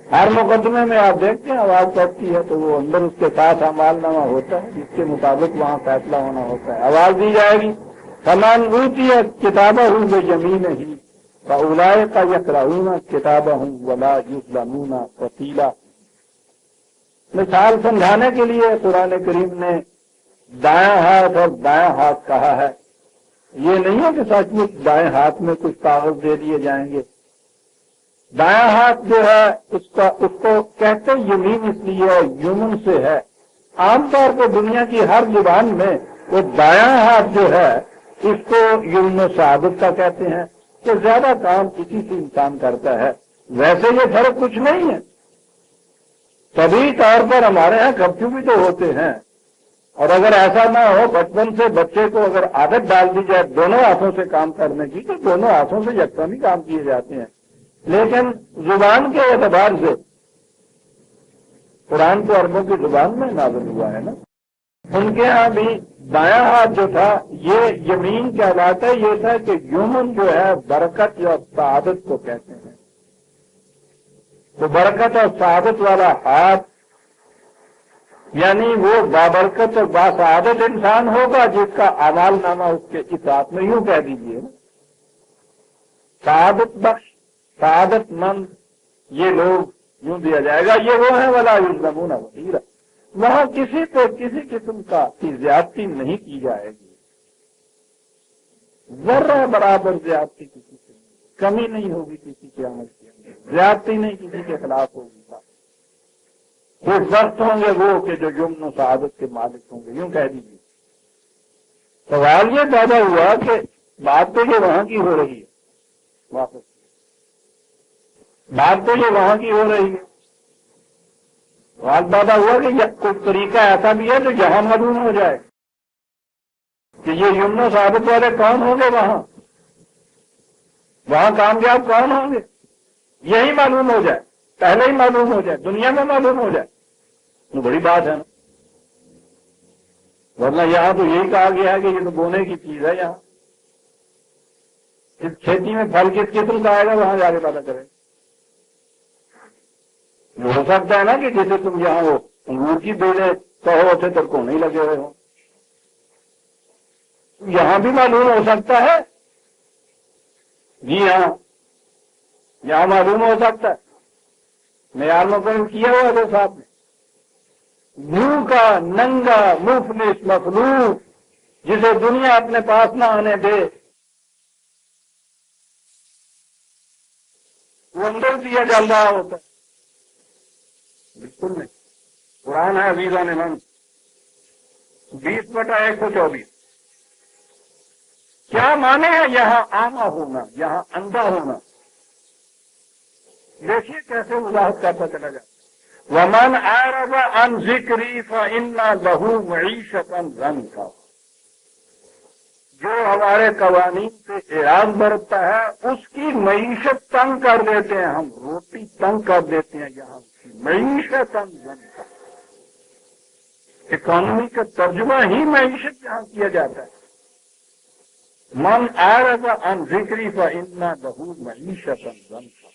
ہر مقدمے میں آپ دیکھتے ہیں آواز پڑتی ہے تو وہ اندر اس کے ساتھ اعمال نامہ ہوتا ہے جس کے مطابق وہاں فیصلہ ہونا ہوتا ہے۔ آواز دی جائے گی فمن اوتی کتابہ بیمینہ فاولئک یقرؤون کتابہم ولا یظلمون فتیلا۔ مثال سمجھانے کے لیے قرآن کریم نے دائیں ہاتھ اور بائیں ہاتھ کہا ہے۔ یہ نہیں ہے کہ سچ مچ دائیں ہاتھ میں کچھ کاغذ دے دیے جائیں گے۔ دائیں ہاتھ جو ہے اس کو کہتے یمین اس لیے یمن سے ہے عام طور پہ دنیا کی ہر زبان میں وہ دایاں ہاتھ جو ہے اس کو یمن و سعادت کا کہتے ہیں کہ زیادہ کام اسی سے انسان کرتا ہے. ویسے یہ فرق کچھ نہیں ہے. طبی طور پر ہمارے ہاں کرفیو بھی تو ہوتے ہیں، اور اگر ایسا نہ ہو بچپن سے بچے کو اگر عادت ڈال دی جائے دونوں ہاتھوں سے کام کرنے کی تو دونوں ہاتھوں سے یکساں بھی کام کیے جاتے ہیں. لیکن زبان کے اعتبار سے قرآن تو عربوں کی زبان میں نازل ہوا ہے نا. ان کے ہاں بھی دایاں ہاتھ جو تھا یہ یمین کہلاتا ہے. یہ تھا کہ یمن جو ہے برکت یا سعادت کو کہتے ہیں. تو برکت اور سعادت والا ہاتھ یعنی وہ بابرکت اور باسعادت انسان ہوگا جس کا اعمال نامہ اس کے اطاعت میں یوں کہہ دیجیے سعادت بخش سعادت مند یہ لوگ یوں دیا جائے گا. یہ وہ ہیں ولا یظلمون فتیلا. وہاں کسی کو کسی قسم کا زیادتی نہیں کی جائے گی. ذرہ برابر زیادتی کسی سے کمی نہیں ہوگی. کسی کے عمل کے اندر زیادتی نہیں کسی کے خلاف ہوگی. خوش بخت ہوں گے وہ کہ جو یمن و سعادت کے مالک ہوں گے. یوں کہہ دیجیے. سوال یہ پیدا ہوا کہ بات تو یہ وہاں کی ہو رہی ہے. واپس بات تو یہ وہاں کی ہو رہی ہے. سوال پیدا ہوا کہ کوئی طریقہ ایسا بھی ہے جو یہاں معلوم ہو جائے کہ یہ یمن و سعادت والے کون ہوں گے. وہاں کامیاب کون ہوں گے یہی معلوم ہو جائے. پہلے ہی معلوم ہو جائے. دنیا میں معلوم ہو جائے تو بڑی بات ہے نا. ورنہ یہاں تو یہی کہا گیا ہے کہ یہ تو بونے کی چیز ہے. یہاں اس کھیتی میں پھل کس قسم کا آئے گا وہاں جا کے پتا کرے. ہو سکتا ہے نا کہ جیسے تم یہاں وہ انگور کی بیلیں کہو اسے تک کو نہیں لگے ہوئے ہوں. یہاں بھی معلوم ہو سکتا ہے. جی ہاں یہاں معلوم ہو سکتا ہے. معیار مقرر کیا ہوا تھا صاحب نے. بھوکا ننگا مفلس مخلوق جسے دنیا اپنے پاس نہ آنے دے وہ اندر دیا جل رہا ہوتا ہے. بالکل نہیں. قرآن ہے عزیزان من 20/124. کیا مانے ہیں یہاں آما ہونا یہاں اندھا ہونا. دیکھیے کیسے وضاحت کرتا چلا جائے. ومن اعرض عن ذکری فإن له معیشۃ ضنکا. جو ہمارے قوانین سے اعراض برتتا ہے اس کی معیشت تنگ کر دیتے ہیں ہم. روٹی تنگ کر دیتے ہیں یہاں کی معیشت ضنکا. اکانومی کا ترجمہ ہی معیشت یہاں کیا جاتا ہے. من اعرض عن ذکری فإن له معیشۃ ضنکا.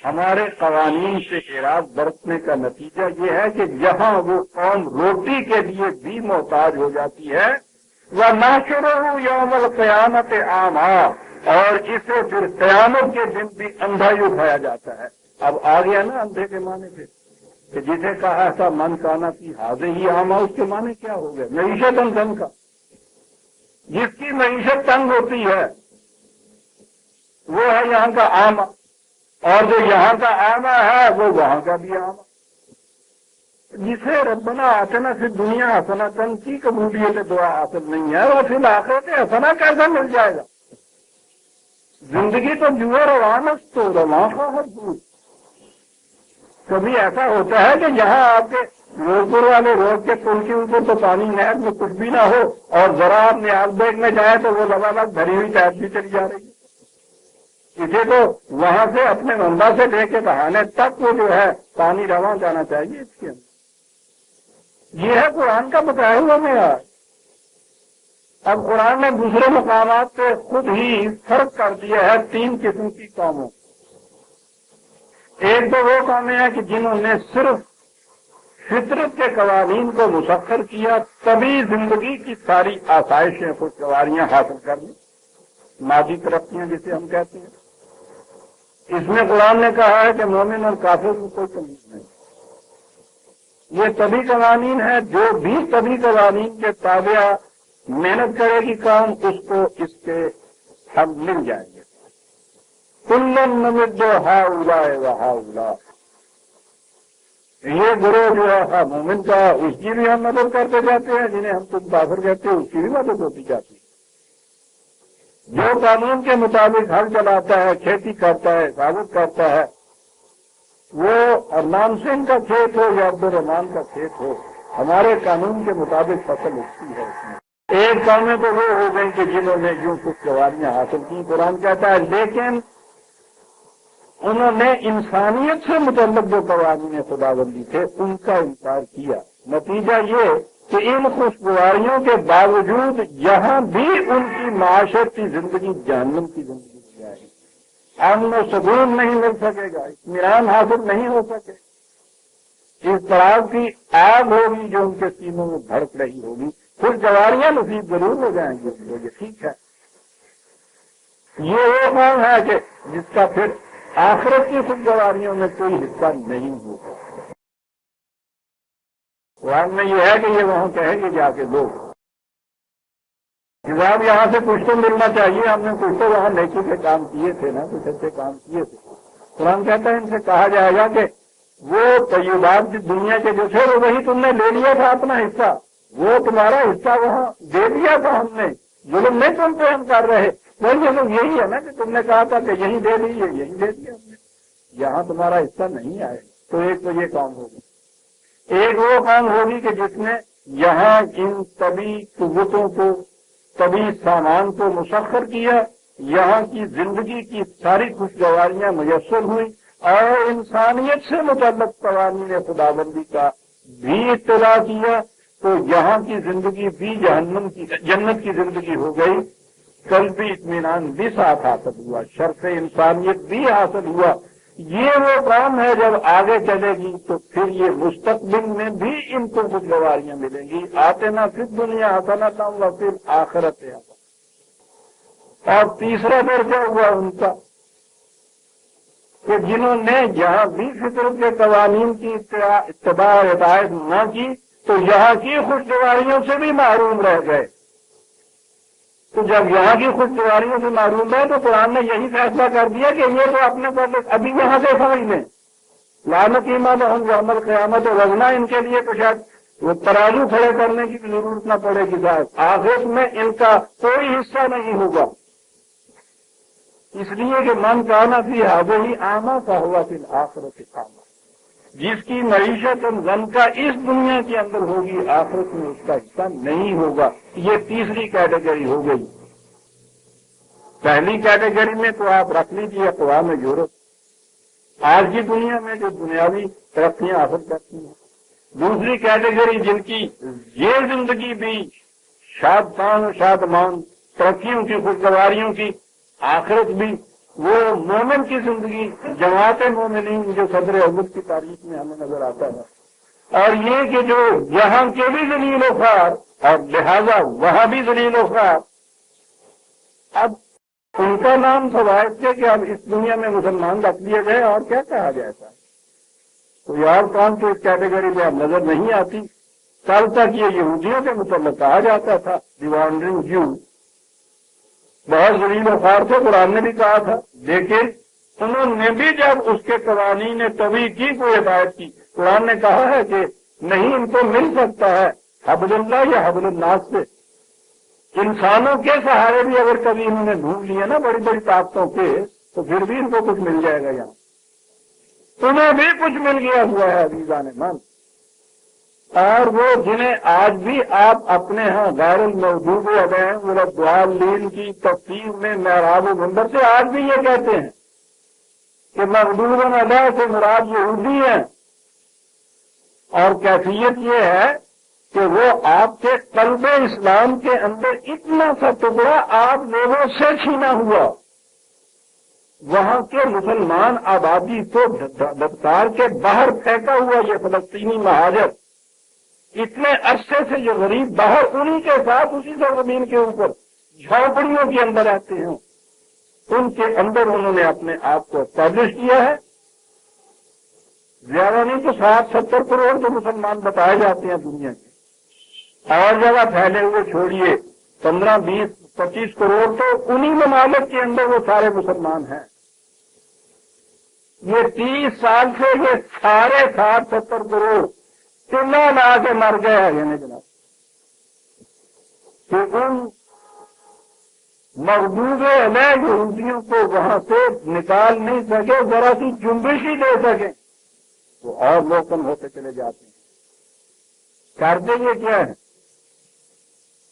ہمارے قوانین سے اعراض برتنے کا نتیجہ یہ ہے کہ یہاں وہ قوم روٹی کے لیے بھی محتاج ہو جاتی ہے. وَنَحْشُرُهُ يَوْمَ الْقِيَامَةِ أَعْمَىٰ. اور اسے پھر قیامت کے دن بھی اندھا ہی اٹھایا جاتا ہے. اب آ گیا نا اندھے کے معنی پہ کہ جسے کہا تھا من کانا کی حاضر ہی آما اس کے معنی کیا ہو گئے. معیشت تنگ کا. جس کی معیشت تنگ ہوتی ہے وہ ہے یہاں کا آما. اور جو یہاں کا آما ہے وہ وہاں کا بھی آما. جسے ربنا آتنا پھر دنیا حسنۃ کی قبولیت دعا حاصل نہیں ہے وہ پھر آخرت حسنہ کیسا مل جائے گا. زندگی تو جو روانس تو رواں کا ہر دور. کبھی ایسا ہوتا ہے کہ یہاں آپ کے روزپور والے روڈ کے پل کے اوپر تو پانی نہر میں کچھ بھی نہ ہو اور ذرا آپ نیاز بیگ میں جائے تو وہ لگاتار بھری ہوئی ٹیپ بھی چلی جا رہی ہے. اسے تو وہاں سے اپنے منبع سے لے کے بہانے تک وہ جو ہے پانی رواں جانا چاہیے. اس کے اندر یہ ہے قرآن کا بتایا ہوا معیار. اب قرآن نے دوسرے مقامات پہ خود ہی فرق کر دیا ہے 3 قسم کی قوموں. ایک تو وہ قومیں ہیں کہ جنہوں نے صرف فطرت کے قوانین کو مسخر کیا تبھی زندگی کی ساری آسائشیں خوشگواریاں حاصل کر لی. مادی ترقیاں جسے ہم کہتے ہیں. اس میں قرآن نے کہا ہے کہ مومن اور کافر میں کوئی تمیز نہیں. یہ طبی قوانین ہے. جو بھی طبی قوانین کے تابع محنت کرے گی کام اس کو اس کے حل مل جائیں گے. کلن نمد ہؤلاء وہؤلاء. یہ گروہ جو ہے مومن کا، اس کی بھی ہم مدد کرتے جاتے ہیں، جنہیں ہم تم کافر کہتے ہیں اس کی بھی مدد ہوتی جاتی ہے۔ جو قانون کے مطابق ہل چلاتا ہے، کھیتی کرتا ہے، حفاظت کرتا ہے، وہ ارمان سنگھ کا کھیت ہو یا عبدالرحمان کا کھیت ہو، ہمارے قانون کے مطابق فصل اگتی ہے اس میں۔ ایک قومیں تو وہ ہو گئی کہ جنہوں نے یوں خوشگواریاں حاصل کی، قرآن کہتا ہے، لیکن انہوں نے انسانیت سے متعلق جو قوانین خداوندی تھے ان کا انکار کیا۔ نتیجہ یہ کہ ان خوشگواریوں کے باوجود یہاں بھی ان کی معاشرتی زندگی جہنم کی زندگی ہو جائے گی، امن و سکون نہیں مل سکے گا، اطمینان حاصل نہیں ہو سکے، اس طرح کی آگ ہوگی جو ان کے سینوں میں بھڑک رہی ہوگی، خوشگواریاں نصیب ضرور ہو جائیں گی، یہ ٹھیک ہے۔ یہ وہ قوم ہے کہ جس کا پھر آخرت کی خوشگواریوں میں کوئی حصہ نہیں ہوگا۔ قرآن میں یہ ہے کہ یہ وہاں کہیں گے جا کے لوگ جواب یہاں سے کچھ تو ملنا چاہیے، ہم نے کچھ تو وہاں نیکی کے کام کیے تھے نا، کچھ اچھے کام کیے تھے۔ قرآن کہتا ہے ان سے کہا جائے گا کہ وہ طیبات دنیا کے جو تھے وہ وہی تم نے لے لیا تھا اپنا حصہ، وہ تمہارا حصہ وہاں دے دیا تھا ہم نے، ظلم نہیں تم پہ ہم کر رہے، یہ لوگ یہی ہے نا کہ تم نے کہا تھا کہ یہیں دے دیجیے، یہیں دے دیا ہم نے، یہاں تمہارا حصہ نہیں آئے۔ تو ایک تو یہ کام ہوگی، ایک وہ کام ہوگی کہ جس نے یہاں ان طبی قوتوں کو، طبی سامان کو مسخر کیا، یہاں کی زندگی کی ساری خوشگواریاں میسر ہوئی، اور انسانیت سے متعلق قوانین خداوندی کا بھی اطلاع کیا، تو یہاں کی زندگی بھی جنت کی زندگی ہو گئی، قلبی اطمینان بھی ساتھ حاصل ہوا، شرف انسانیت بھی حاصل ہوا۔ یہ وہ کام ہے جب آگے چلے گی تو پھر یہ مستقبل میں بھی ان کو خوشگواریاں ملیں گی، آتے نہ پھر دنیا حسنۃ و پھر آخرت حسنۃ۔ اور تیسرا درجہ ہوا ان کا کہ جنہوں نے یہاں بھی فطرت کے قوانین کی اتباع اور اطاعت نہ کی تو یہاں کی خوشگواریوں سے بھی محروم رہ گئے۔ تو جب یہاں کی خوشگواریوں سے معلوم ہے تو قرآن نے یہی فیصلہ کر دیا کہ یہ تو اپنے کو ابھی یہاں سے سمجھ لیں، لعنت ایمان ہم عمل قیامت و وزنا، ان کے لیے تو شاید وہ ترازو کھڑے کرنے کی ضرورت نہ پڑے گی، صاحب آخرت میں ان کا کوئی حصہ نہیں ہوگا، اس لیے کہ من کانا فی ہذہ اعمی فہو فی الآخرۃ اعمی، جس کی معیشت غم کا اس دنیا کے اندر ہوگی آخرت میں اس کا حصہ نہیں ہوگا۔ یہ تیسری کیٹیگری ہو گئی۔ پہلی کیٹیگری میں تو آپ رکھ لیجیے اقوام یورپ، آج کی دنیا میں جو دنیاوی ترقیاں حاصل کرتی ہیں۔ دوسری کیٹیگری جن کی یہ زندگی بھی شادمان ترقیوں کی، خوشگواریوں کی، آخرت بھی، وہ مومن کی زندگی، جماعت مومنین جو صدر اول کی تاریخ میں ہمیں نظر آتا ہے، اور یہ کہ جو یہاں کے بھی ذلیل و خوار اور لہذا وہاں بھی ذلیل و خوار، اب ان کا نام سوائے تھے کہ اب اس دنیا میں مسلمان رکھ لیے گئے، اور کیا کہا جاتا ہے؟ کوئی اور قوم تو اس کیٹیگری میں اب نظر نہیں آتی۔ کل تک یہ یہودیوں کے متعلق کہا جاتا تھا، دی وانڈرنگ جیو، بہت ذلیل و خوار تھے، قرآن نے بھی کہا تھا، لیکن انہوں نے بھی جب اس کے قوانین طبی کی کوئی ہدایت کی، قرآن نے کہا ہے کہ نہیں ان کو مل سکتا ہے حبل اللہ یا حبل الناس سے، انسانوں کے سہارے بھی اگر کبھی انہوں نے ڈھونڈ لیے نا بڑی بڑی طاقتوں کے، تو پھر بھی ان کو کچھ مل جائے گا، یہاں تمہیں بھی کچھ مل گیا ہوا ہے عزیزان من۔ اور وہ جنہیں آج بھی آپ اپنے ہاں غیر الموجود الضالین کی تفسیر میں محراب و منبر سے آج بھی یہ کہتے ہیں کہ مغضوب علیہ سے مراد یہودی ہیں، اور کیفیت یہ ہے کہ وہ آپ کے قلب اسلام کے اندر اتنا سا ٹکڑا آپ لوگوں سے چھینا ہوا، وہاں کے مسلمان آبادی کو دفتار کے باہر پھینکا ہوا یہ فلسطینی مہاجر، اتنے عرصے سے جو غریب باہر انہی کے ساتھ اسی سرزمین کے اوپر جھونپڑیوں کے اندر رہتے ہیں، ان کے اندر انہوں نے اپنے آپ کو اسٹیبلش کیا ہے۔ زیادہ نہیں تو 60-70 کروڑ جو مسلمان بتائے جاتے ہیں دنیا کے، اور جگہ پھیلے ہوئے چھوڑیے 15-20-25 کروڑ تو انہی ممالک کے اندر وہ سارے مسلمان ہیں۔ یہ 30 سال سے یہ سارے 60-70 کروڑ چلا لا کے مر گیا یعنی جناب کہ ان مغضوب علیہ یہودیوں کو وہاں سے نکال نہیں سکے، ذرا سی جنبش ہی دے سکے تو اور لوکن ہوتے چلے جاتے ہیں۔ کرتے یہ کیا ہے؟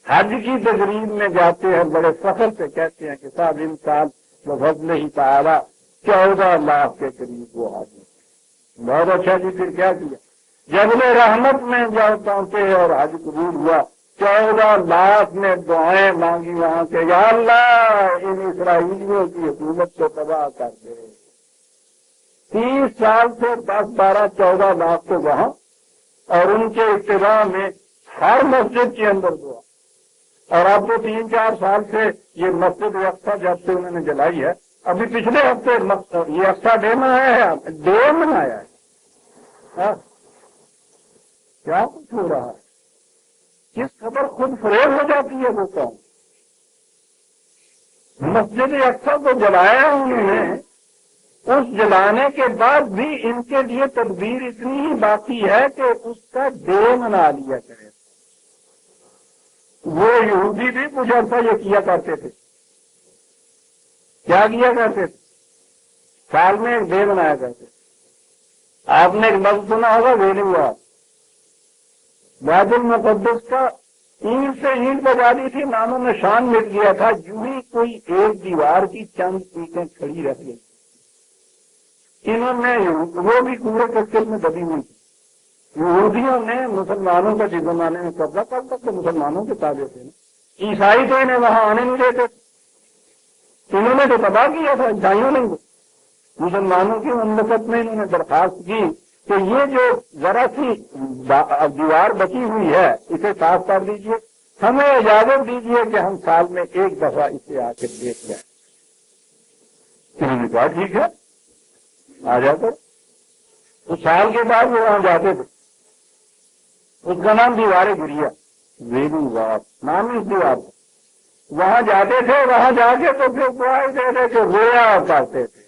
حج کی تقریب میں جاتے ہیں، بڑے فخر سے کہتے ہیں کہ صاحب ان سال بفضل ہی تعالی 14 لاکھ کے قریب وہ حج۔ بہت اچھا جی، پھر کیا کیا؟ جبل رحمت میں جاؤ پہنچے اور حج قبول ہوا، 14 لاکھ نے دعائیں مانگی وہاں سے، یا اللہ ان اسرائیلیوں کی حکومت کو تباہ کر دے۔ 30 سال سے 10، 12، 14 لاکھ تو وہاں، اور ان کے اتباع میں ہر مسجد کے اندر دعا۔ اور اب تو 3-4 سال سے یہ مسجد اقصی جب سے انہوں نے جلائی ہے، ابھی پچھلے ہفتے یہ اقصی ڈے منایا ہے، ڈے منایا ہے۔ کیا کچھ ہو رہا ہے؟ کس خبر خود فریب ہو جاتی ہے وہ قوم۔ مسجد اقصی کو جلایا انہوں نے، اس جلانے کے بعد بھی ان کے لیے تدبیر اتنی ہی باقی ہے کہ اس کا ڈے منا لیا کرے۔ وہ یہودی بھی کچھ عرصہ یہ کیا کرتے تھے۔ کیا کیا کرتے تھے؟ سال میں ایک ڈے منایا کرتے تھے۔ آپ نے ایک لفظ سنا ہوگا ویلوا، بیت المقدس کا اینٹ سے اینٹ بجا دی تھی، نام و نشان مٹ گیا تھا، یوں ہی کوئی ایک دیوار کی چند اینٹیں کھڑی رہ گئی۔ انہوں نے وہ بھی پورے کچل میں دبی ہوئی تھی۔ یہودیوں نے مسلمانوں کا جس زمانے میں قبضہ کر تک تو مسلمانوں کے تابع تھے نا، عیسائی تو انہیں وہاں آنے نہیں دیتے، انہوں نے تو تباہ کیا تھا عیسائیوں نے۔ مسلمانوں کی مملکت میں انہوں نے درخواست کی کہ یہ جو ذرا سی دیوار بچی ہوئی ہے اسے صاف کر دیجئے، ہمیں اجازت دیجئے کہ ہم سال میں ایک دفعہ اسے آ کے دیکھ جائیں۔ انہوں نے کہا ٹھیک ہے آ جاتے۔ تو سال کے بعد وہ وہاں جاتے تھے، اس کا نام دیوار گریا، ویلو وار نام اس دیوار کا۔ وہاں جاتے تھے، وہاں جا کے تو پھر دعائیں دیتے کہ رویا کرتے تھے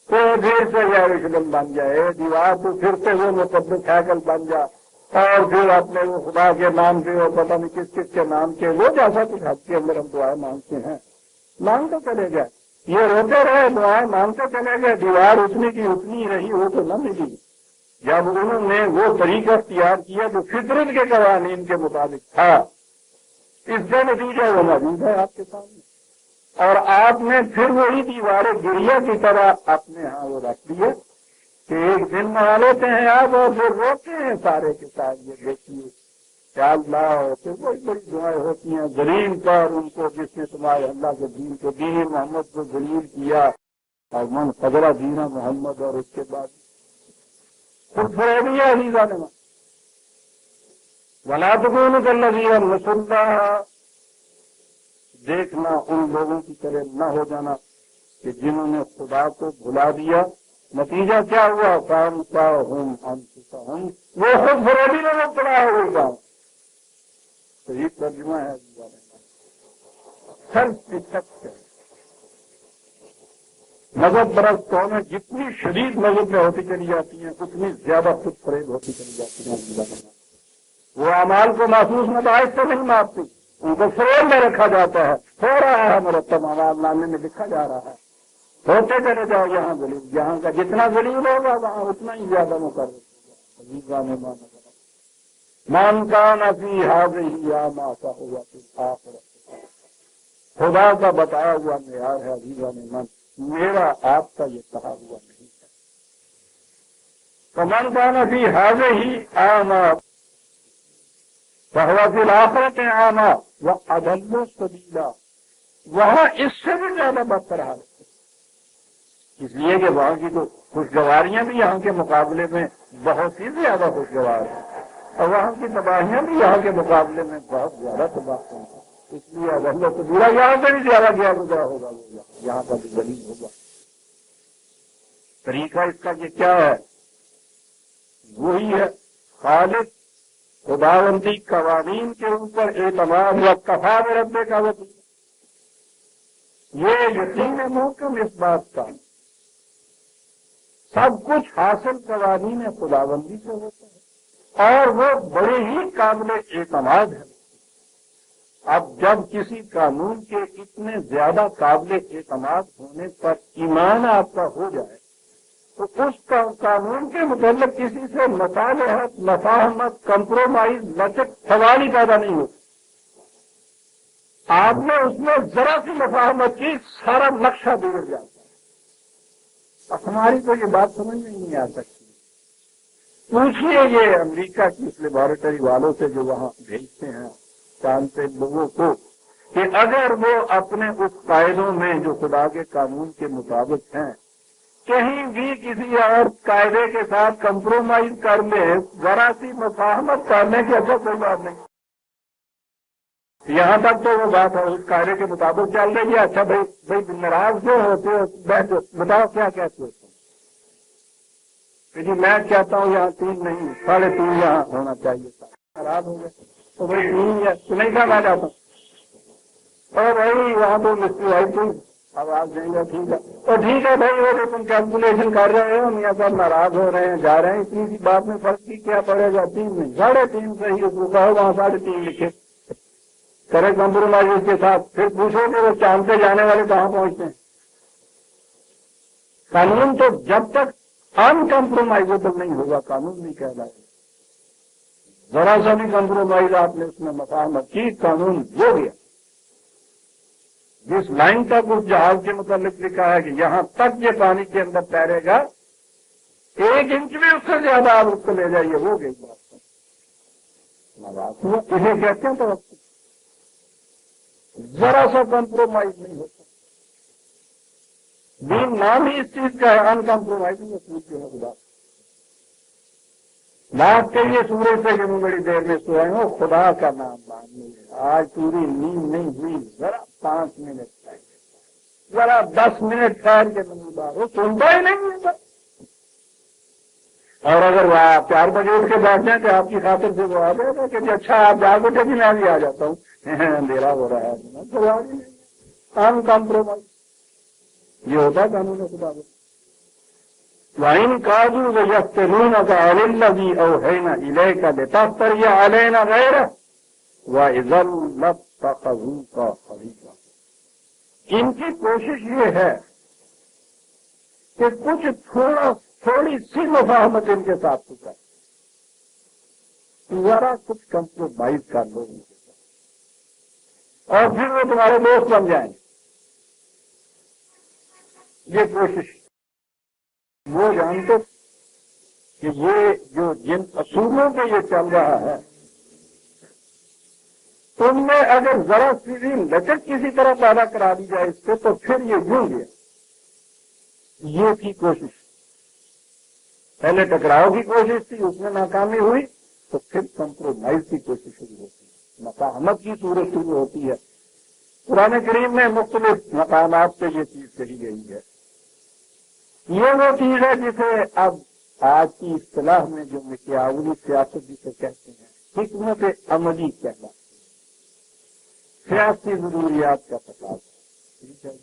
تو پھر سے یروشلم بن جائے دیوار، تو پھر سے وہ مقدس ہیکل بن جائے، اور پھر اپنے وہ خدا کے نام کے اور پتہ نہیں کس کس کے نام کے وہ جیسا کچھ حد کے اندر ہم دعائیں مانگتے ہیں مانگتے چلے گئے۔ یہ روتے رہے، دعائیں مانگتے چلے گئے، دیوار اتنی کی اتنی رہی، وہ تو نہ ملی۔ جب انہوں نے وہ طریقہ اختیار کیا جو فطرت کے قوانین کے مطابق تھا، اس کا نتیجہ وہ موجود ہے آپ کے سامنے۔ اور آپ نے پھر وہی دیوار گریا کی طرح اپنے ہاں وہ رکھ دیے کہ ایک دن منا لیتے ہیں آپ اور پھر روتے ہیں سارے کے ساتھ۔ یہ دیکھیے کیا اللہ، پھر بڑی بڑی دعائیں ہوتی ہیں ذلیل پر ان کو جس نے تمہارے اللہ کے دین کو، دین محمد کو ذلیل کیا، اور من قدرہ دین محمد، اور اس کے بعد خود فریبی ہے عزیزہ نے ولا تکونوا کالذین نسوا اللہ، دیکھنا ان لوگوں کی طرح نہ ہو جانا کہ جنہوں نے خدا کو بھلا دیا۔ نتیجہ کیا ہوا؟ فانساہم انفسہم، وہ خود فریبی میں مبتلا ہو گئے۔ صحیح ترجمہ ہے سیلف ڈسٹرکشن۔ مذہب برس قومیں جتنی شدید مذہب میں ہوتی چلی جاتی ہیں اتنی زیادہ خود فریب ہوتی چلی جاتی ہیں۔ وہ اعمال کو محسوس نتائج سے نہیں مانتی، ان کو فریب میں رکھا جاتا ہے، ہو رہا ہے مرتب اعمال نامے میں لکھا جا رہا ہے، ہوتے چلے جاؤ یہاں ذلیل، یہاں کا جتنا ذلیل ہوگا وہاں اتنا ہی زیادہ مقرر۔ من کان فی ہذہ اعمی فہو فی الآخرۃ، خدا کا بتایا ہوا معیار ہے عزیزان من، میرا آپ کا یہ کہا ہوا نہیں ہے۔ فمن کان فی ہذہ اعمی فہو فی الآخرۃ اعمی واضل سبیلا، وہاں اس سے بھی زیادہ بدتر حال ہے، اس لیے کہ وہاں کی تو خوشگواریاں بھی یہاں کے مقابلے میں بہت ہی زیادہ خوشگوار ہیں، اور وہاں کی تباہیاں بھی یہاں کے مقابلے میں بہت زیادہ تباہ ہیں۔ اس لیے اضل سبیلا یہاں سے بھی زیادہ گیا گزرا ہوگا، یہاں کا بھی ذلیل ہوگا۔ طریقہ اس کا یہ کیا ہے؟ وہی ہے خالق خداوندی قوانین کے اوپر اعتماد و کفا برب کا وکیل، یہ یقین محکم اس بات کا سب کچھ حاصل قوانین خداوندی سے ہوتا ہے اور وہ بڑے ہی قابل اعتماد ہے۔ اب جب کسی قانون کے اتنے زیادہ قابل اعتماد ہونے پر ایمان آپ کا ہو جائے تو اس قانون کے متعلق کسی سے مصالحت، مفاہمت، کمپرومائز، لچک سوال ہی پیدا نہیں ہوتا۔ آپ نے اس میں ذرا سی مفاہمت کی، سارا نقشہ بگڑ جاتا ہے۔ اب ہماری تو یہ بات سمجھ میں نہیں آ سکتی۔ پوچھئے یہ امریکہ کی اس لیبارٹری والوں سے جو وہاں بھیجتے ہیں چاند پہ لوگوں کو، کہ اگر وہ اپنے اس قاعدوں میں جو خدا کے قانون کے مطابق ہیں کہیں بھی کسی اور قاعدے کے ساتھ کمپرومائز کر لے، ذرا سی مفاہمت کرنے کی اچھا کوئی بات نہیں، یہاں تک تو وہ بات ہے اس قاعدے کے مطابق چل رہی ہے۔ اچھا بھائی ناراض جو ہوتے ہو بتاؤ کیا کہتے ہو کہ جی میں کہتا ہوں یہاں 3 نہیں 3.5 یہاں ہونا چاہیے تھا، ناراض ہو گئے تو بھائی 3 ہے تو نہیں کہا میں جاتا ہوں، اور بھائی وہاں تو مستری آئی تھی آواز دیں گے ٹھیک ہے، تو ٹھیک ہے بھائی وہ جو تم کیلکولیشن کر رہے ہو میاں صاحب ناراض ہو رہے ہیں جا رہے ہیں، اتنی سی بات میں فرق کی کیا پڑے گا، 3 نہیں 3.5 صحیح ہے، کہو وہاں 3.5 لکھے کرے کمپرومائز کے ساتھ، پھر پوچھو کہ وہ چاند پہ جانے والے کہاں پہنچتے ہیں۔ قانون تو جب تک ان کمپرومائزیبل نہیں ہوگا قانون نہیں کہلائے گا۔ ذرا سا بھی کمپرومائز آپ نے اس میں مفاہمت کی، قانون ہو گیا۔ جس لائن تک اس جہاز کے متعلق لکھا ہے کہ یہاں تک یہ پانی کے اندر تیرے گا، 1 انچ بھی اس سے زیادہ آپ اس کو لے جائیے، ہو گئی بات۔ اسے کہتے ہیں تو ذرا سا کمپرومائز نہیں ہوتا۔ دین نام ہی اس چیز کا ہے، ان کمپرومائزنگ اصول جو ہے خدا بات کہیے سورج سے کہ بڑی دیر میں سوئے ہو، خدا کا نام مان لیجیے، آج پوری نیند نہیں ہوئی، ذرا 5 منٹ ٹھہر، ذرا 10 منٹ ٹھہر کے نمودار ہو، سنتا ہی نہیں ہے۔ اور اگر وہ 4 بجے اٹھ کے بیٹھ جائیں تو آپ کی خاطر سے وہ آ جائے گا کہ اچھا آپ جاگ اٹھے بھی میں بھی آ جاتا ہوں، اندھیرا ہو رہا ہے، ان کمپرومائز یہ ہوتا ہے قانون خدا کا۔ وَإِن كَادُوا لَيَفْتِنُونَكَ عَنِ الَّذِي أَوْحَيْنَا إِلَيْكَ لِتَفْتَرِيَ عَلَيْنَا غَيْرَهُ وَإِذًا لَّاتَّخَذُوكَ خَلِيلًا۔ ان کی کوشش یہ ہے کہ کچھ تھوڑی سی مفاہمت ان کے ساتھ تو کر، ذرا کچھ کمپرومائز کر لو ان کے ساتھ اور پھر وہ تمہارے دوست بن جائیں گے۔ یہ کوشش وہ جانتے کہ یہ جو جن اصولوں پہ یہ چل رہا ہے تم نے اگر ذرا سی بھی لچک کسی طرح پیدا کرا دی جائے اس سے تو پھر یہ جڑ گیا۔ یہ تھی کوشش، پہلے ٹکراؤ کی کوشش تھی، اس میں ناکامی ہوئی تو پھر کمپرومائز کی کوشش شروع ہوتی ہے، مفاہمت کی صورت شروع ہوتی ہے۔ قرآن کریم میں مختلف مقامات پہ یہ چیز کہی گئی ہے۔ یہ وہ چیز ہے جسے اب آج کی اصطلاح میں جو مکیاولی سیاست جسے کہتے ہیں، حکمت عملی کہنا، سیاسی ضروریات کا تقاضا، ٹھیک ہے،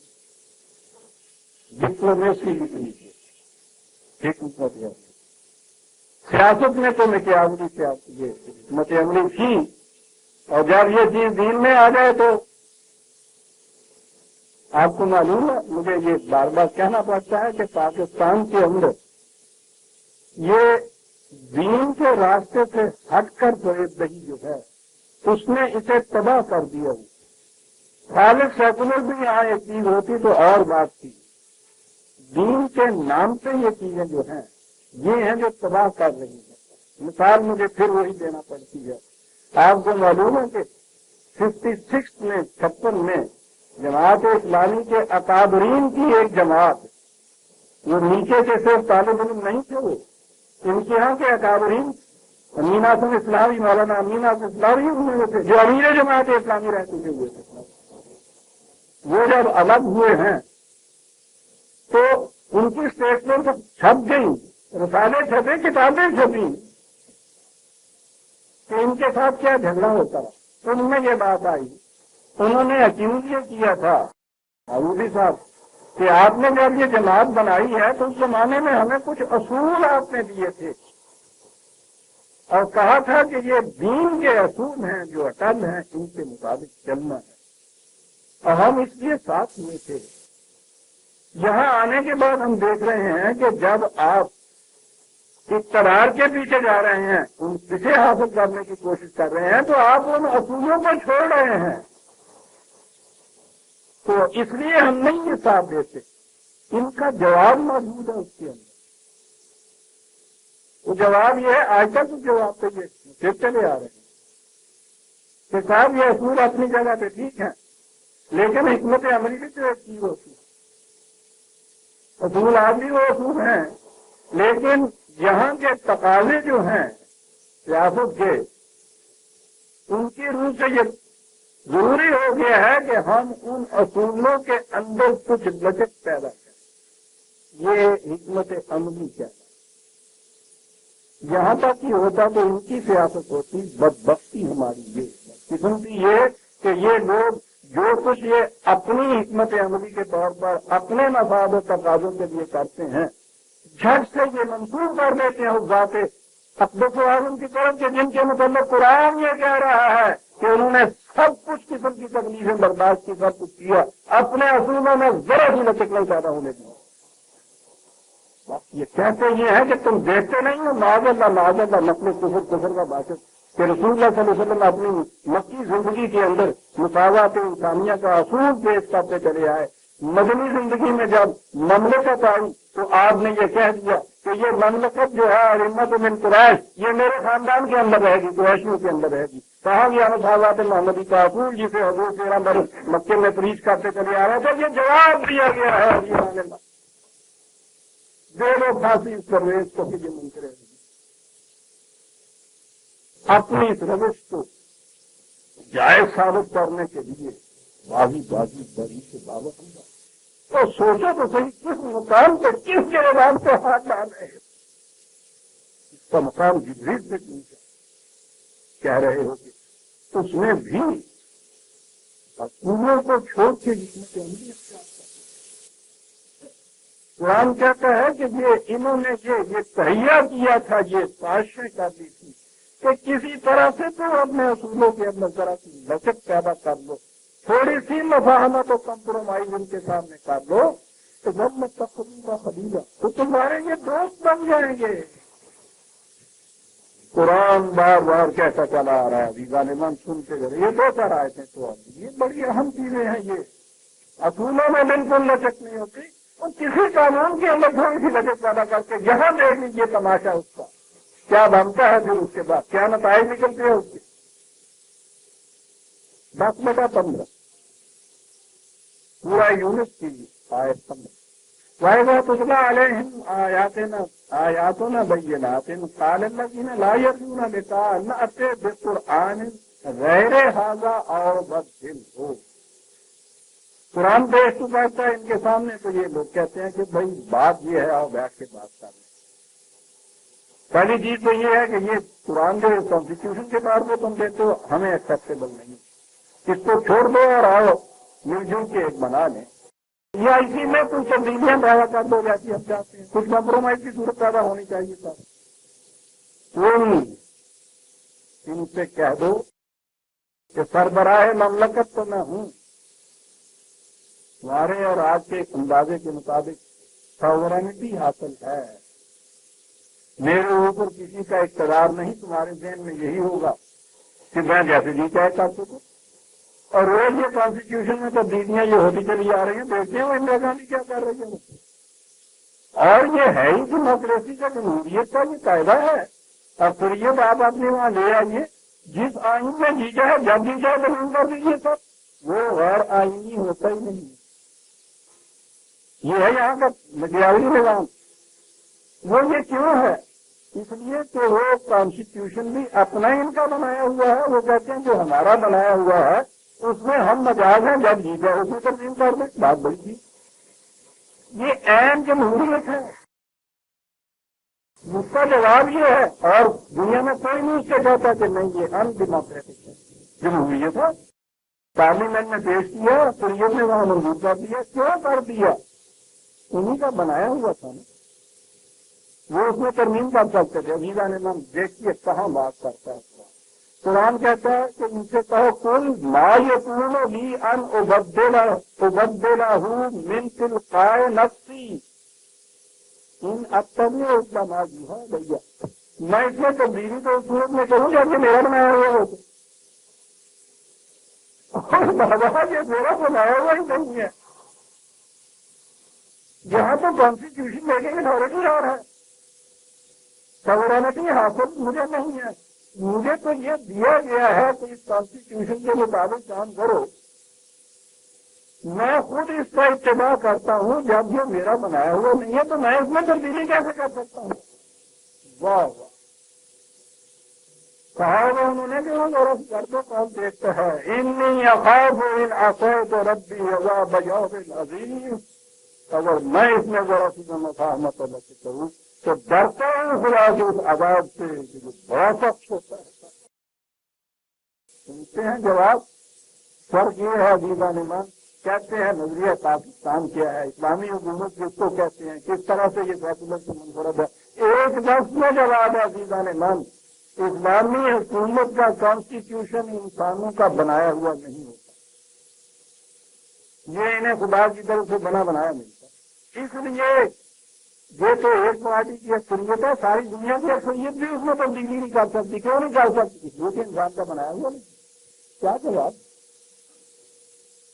ڈپلومیسی لکھنی ہے، حکمت عملی سیاست میں تو مکیاولی سیاست یہ حکمت عملی تھی، اور جب یہ چیز دین میں آ جائے تو آپ کو معلوم ہے، مجھے یہ بار بار کہنا پڑتا ہے کہ پاکستان کے اندر یہ دین کے راستے سے ہٹ کر فریب دہی جو ہے اس نے اسے تباہ کر دیا۔ خالص سیکولر بھی یہاں ایک چیز ہوتی تو اور بات تھی، دین کے نام سے یہ چیزیں جو ہیں یہ ہیں جو تباہ کر رہی ہیں۔ مثال مجھے پھر وہی دینا پڑتی ہے، آپ کو معلوم ہے کہ 56 میں 56 میں جماعت اسلامی کے اکابرین کی ایک جماعت، وہ نیچے کے صرف طالب علم نہیں تھے، وہ ان کے یہاں کے اکابرین امین اعظم اسلامی، مولانا امین اعظم اسلامی ان میں تھے جو امیر جماعت اسلامی رہ چکے ہوئے تھے۔ وہ جب الگ ہوئے ہیں تو ان کی اسٹیٹمنٹ چھپ گئی، رسالے چھپے، کتابیں چھپی کہ ان کے ساتھ کیا جھگڑا ہوتا ہے۔ ان میں یہ بات آئی، انہوں نے اکیوز یہ کیا تھا عبودی صاحب کہ آپ نے جب یہ جماعت بنائی ہے تو اس زمانے میں ہمیں کچھ اصول آپ نے دیے تھے اور کہا تھا کہ یہ دین کے اصول ہیں جو اٹل ہیں، ان کے مطابق چلنا ہے، اور ہم اس لیے ساتھ ہوئے تھے۔ یہاں آنے کے بعد ہم دیکھ رہے ہیں کہ جب آپ اقتدار کے پیچھے جا رہے ہیں، ان پیچھے حاصل کرنے کی کوشش کر رہے ہیں، تو آپ ان اصولوں کو چھوڑ رہے ہیں، تو اس لیے ہم نہیں یہ ساتھ دیتے۔ ان کا جواب موجود ہے اس کے اندر، وہ جواب یہ ہے، آج تک اس جواب پہ یہ پھر چلے آ رہے ہیں کہ صاحب یہ اصول اپنی جگہ پہ ٹھیک ہیں، لیکن حکمت عملی بھی تو ایک چیز ہوتی ہے۔ اصول آج بھی وہ اصول ہیں، لیکن یہاں کے تقاضے جو ہیں سیاست کے، ان کی روح سے یہ ضروری ہو گیا ہے کہ ہم ان اصولوں کے اندر کچھ لچک پیدا کریں۔ یہ حکمت عملی کیا ہے؟ یہاں تک ہی ہوتا تو ان کی سیاست ہوتی، بدبختی ہماری یہ قسم کی یہ کہ یہ لوگ جو کچھ یہ اپنی حکمت عملی کے طور پر اپنے مفاد و تقاضوں کے لیے کرتے ہیں، جھٹ سے یہ منسوخ کر دیتے ہیں اس ذات اقدس و اعظم کی طرف کہ جن کے متعلق قرآن یہ کہہ رہا ہے کہ انہوں نے سب کچھ قسم کی تکلیفیں برداشت کی، سب کچھ کیا، اپنے اصولوں میں ذرا بھی لچک نہیں پیدا ہونے دی۔ یہ کہتے یہ ہے کہ تم دیکھتے نہیں ہو، معاذ اللہ نقل کفر کا باعث کہ رسول اللہ صلی اللہ علیہ وسلم اپنی مکی زندگی کے اندر مساوات انسانیہ کا اصول پیش کرتے چلے آئے۔ مدنی زندگی میں جب مملکت آئی تو آپ نے یہ کہہ دیا کہ یہ مملکت جو ہے ائمۃ من قریش، یہ میرے خاندان کے اندر رہے گی، قریشیوں کے اندر رہے گی۔ کہا گیا مساوات محمدی کا اصول جسے حضور پیغمبر مکے میں پریچ کرتے چلے آ رہے تھے، یہ جواب دیا گیا ہے دے لو پھانسی اس پرویز کو کہ یہ منکر ہے۔ اپنی اس روش کو جائز ثابت کرنے کے لیے بازی بری سے بابت ہوگا تو سوچو تو صحیح، کس مقام پہ کس کے نظام پہ ہاتھ ڈال رہے ہیں؟ اس کا مقام جبریل سے پوچھا، کہہ رہے ہو کہ اس میں بھی اصولوں کو چھوڑ کے حکمت عملی اختیار کر۔ قرآن کہتا ہے کہ یہ انہوں نے یہ تہیا کیا تھا، یہ سازشیں کر دی تھی کہ کسی طرح سے تو اپنے اصولوں کے اندر ذرا سی لچک پیدا کر لو، تھوڑی سی مفاہمت و کمپرومائز ان کے سامنے کر لو تو جب میں تقریبا کا خلیجہ تو تمہارے یہ دوست بن جائیں گے۔ قرآن بار بار کہتا چلا آ رہا ہے، ابھی غالباً سنتے گئے، یہ دو چار آیتیں تو یہ بڑی اہم چیزیں ہیں۔ یہ اصولوں میں بالکل لچک نہیں ہوتی، اور کسی قانون کے اندر تھوڑی سی لچک پیدا کر کے یہاں دیکھ لیجیے تماشا اس کا کیا بنتا ہے، پھر اس کے بعد کیا نتائج نکلتے ہیں اس کے۔ 10/15 پورا یونٹ کی آیت 15 وَإِذَا تُتْلَىٰ عَلَيْهِمْ آيَاتُنَا بَيِّنَاتٍ قَالَ الَّذِينَ لَا يَرْجُونَ لِقَاءَنَا ائْتِ بِقُرْآنٍ غَيْرِ هَٰذَا أَوْ بَدِّلْهُ۔ قرآن پیش تو کرتا ہے ان کے سامنے تو یہ لوگ کہتے ہیں کہ بھائی بات یہ ہے، آؤ بیٹھ کے بات کر لیں۔ پہلی چیز تو یہ ہے کہ یہ قرآن جو کانسٹیٹیوشن کے طور پہ تم دیتے ہو ہمیں ایکسیپٹیبل نہیں، اس کو چھوڑ دو اور آؤ مل جل کے ایک بنا لیں، یا اسی میں کچھ تبدیلیاں پیدا کر دو جیسی ہم چاہتے ہیں، کچھ کمپرومائز کی صورت پیدا ہونی چاہیے تھا۔ ان سے کہہ دو کہ سربراہ مملکت تو میں ہوں، تمہارے اور آج کے اندازے کے مطابق ساورینٹی حاصل ہے، میرے اوپر کسی کا اقتدار نہیں، تمہارے ذہن میں یہی ہوگا کہ میں جیسے جی چاہے کر سکوں۔ اور روز یہ کانسٹیٹیوشن میں تبدیلیاں یہ ہوتی چلی آ رہی ہیں، دیکھتے ہیں وہ اندرا گاندھی کیا کر رہی ہے، اور یہ ہے ہی ڈیموکریسی کا، جمہوریت کا یہ قاعدہ ہے۔ اکثریت آپ اپنے وہاں لے آئیے، جس آئین میں جی چاہے جب جی چاہے تبدیل کر دیجیے سب، وہ غیر آئینی ہوتا ہی نہیں۔ یہ ہے یہاں کا میڈیاوی نظام۔ وہ یہ کیوں ہے؟ اس لیے کہ وہ کانسٹیٹیوشن بھی اپنا ان کا بنایا ہوا ہے، وہ کہتے ہیں جو ہمارا بنایا ہوا ہے اس میں ہم مجاز ہیں، جب جی جائے اسی ترمیم کر دیں، بات بڑی تھی۔ یہ عین جمہوریت ہے، اس کا جواب یہ ہے، اور دنیا میں کوئی نہیں اس سے کہتا کہ نہیں یہ ان ڈیموکریٹک ہے، جمہوریت ہے۔ پارلیمنٹ نے پیش کیا، اکثریت نے وہاں منظور کر دیا۔ کیوں کر دیا؟ انہیں کا بنایا ہوا تھا نا، وہ اس میں ترمیم کر سکتے تھے. عزیزان من دیکھیے کہاں بات کرتا ہے قرآن کہتا ہے کہ ان سے کہو کل ما یکون لی ان ابدلہ من تلقاء نفسی ان اتبع الا ما یوحی الی. میں اس میں تبدیلی تو اس صورت میں کروں جب کہ میرا بنایا ہوا ہو. اور بابا یہ میرا بنایا ہوا ہی نہیں ہے. یہاں تو کانسٹیٹیوشن میکنگ اتھارٹی اور ہے، سورینٹی حاصل مجھے نہیں ہے. مجھے تو یہ دیا گیا ہے کہ اس کانسٹیٹیوشن کے مطابق کام کرو. میں خود اس کا اتباع کرتا ہوں. جب یہ میرا بنایا ہوا نہیں ہے تو میں اس میں تبدیلی کیسے کر سکتا ہوں؟ واہ واہ. کہا ہوگا انہوں نے کہ وہ غور کر دو کون دیکھتا ہے. انی اخاف ان عصیت ربی عذاب یوم عظیم. اگر میں اس میں ذرا سی مفاہمت اللہ سے کروں تو ڈرتا ہوں خدا کے اس عذاب سے جو بڑا سخت ہوتا ہے. سنتے ہیں جواب. فرق یہ ہے عزیزان ایمان، کہتے ہیں نظریہ پاکستان کیا ہے، اسلامی حکومت جس کو کہتے ہیں، کس طرح سے یہ فیصلہ سے منفرد ہے. ایک لفظ میں جواب ہے عزیزان ایمان، اسلامی حکومت کا کانسٹیٹیوشن انسانوں کا بنایا ہوا نہیں ہوتا. یہ انہیں خدا کی طرف سے بنایا ملتا. اس لیے یہ تو ایک پارٹی کی اکثریت ہے، ساری دنیا کی اکثریت بھی اس میں تبدیلی نہیں کر سکتی. کیوں نہیں کر سکتی؟ وہ کہ انسان کا بنایا ہوا نہیں. کیا جواب؟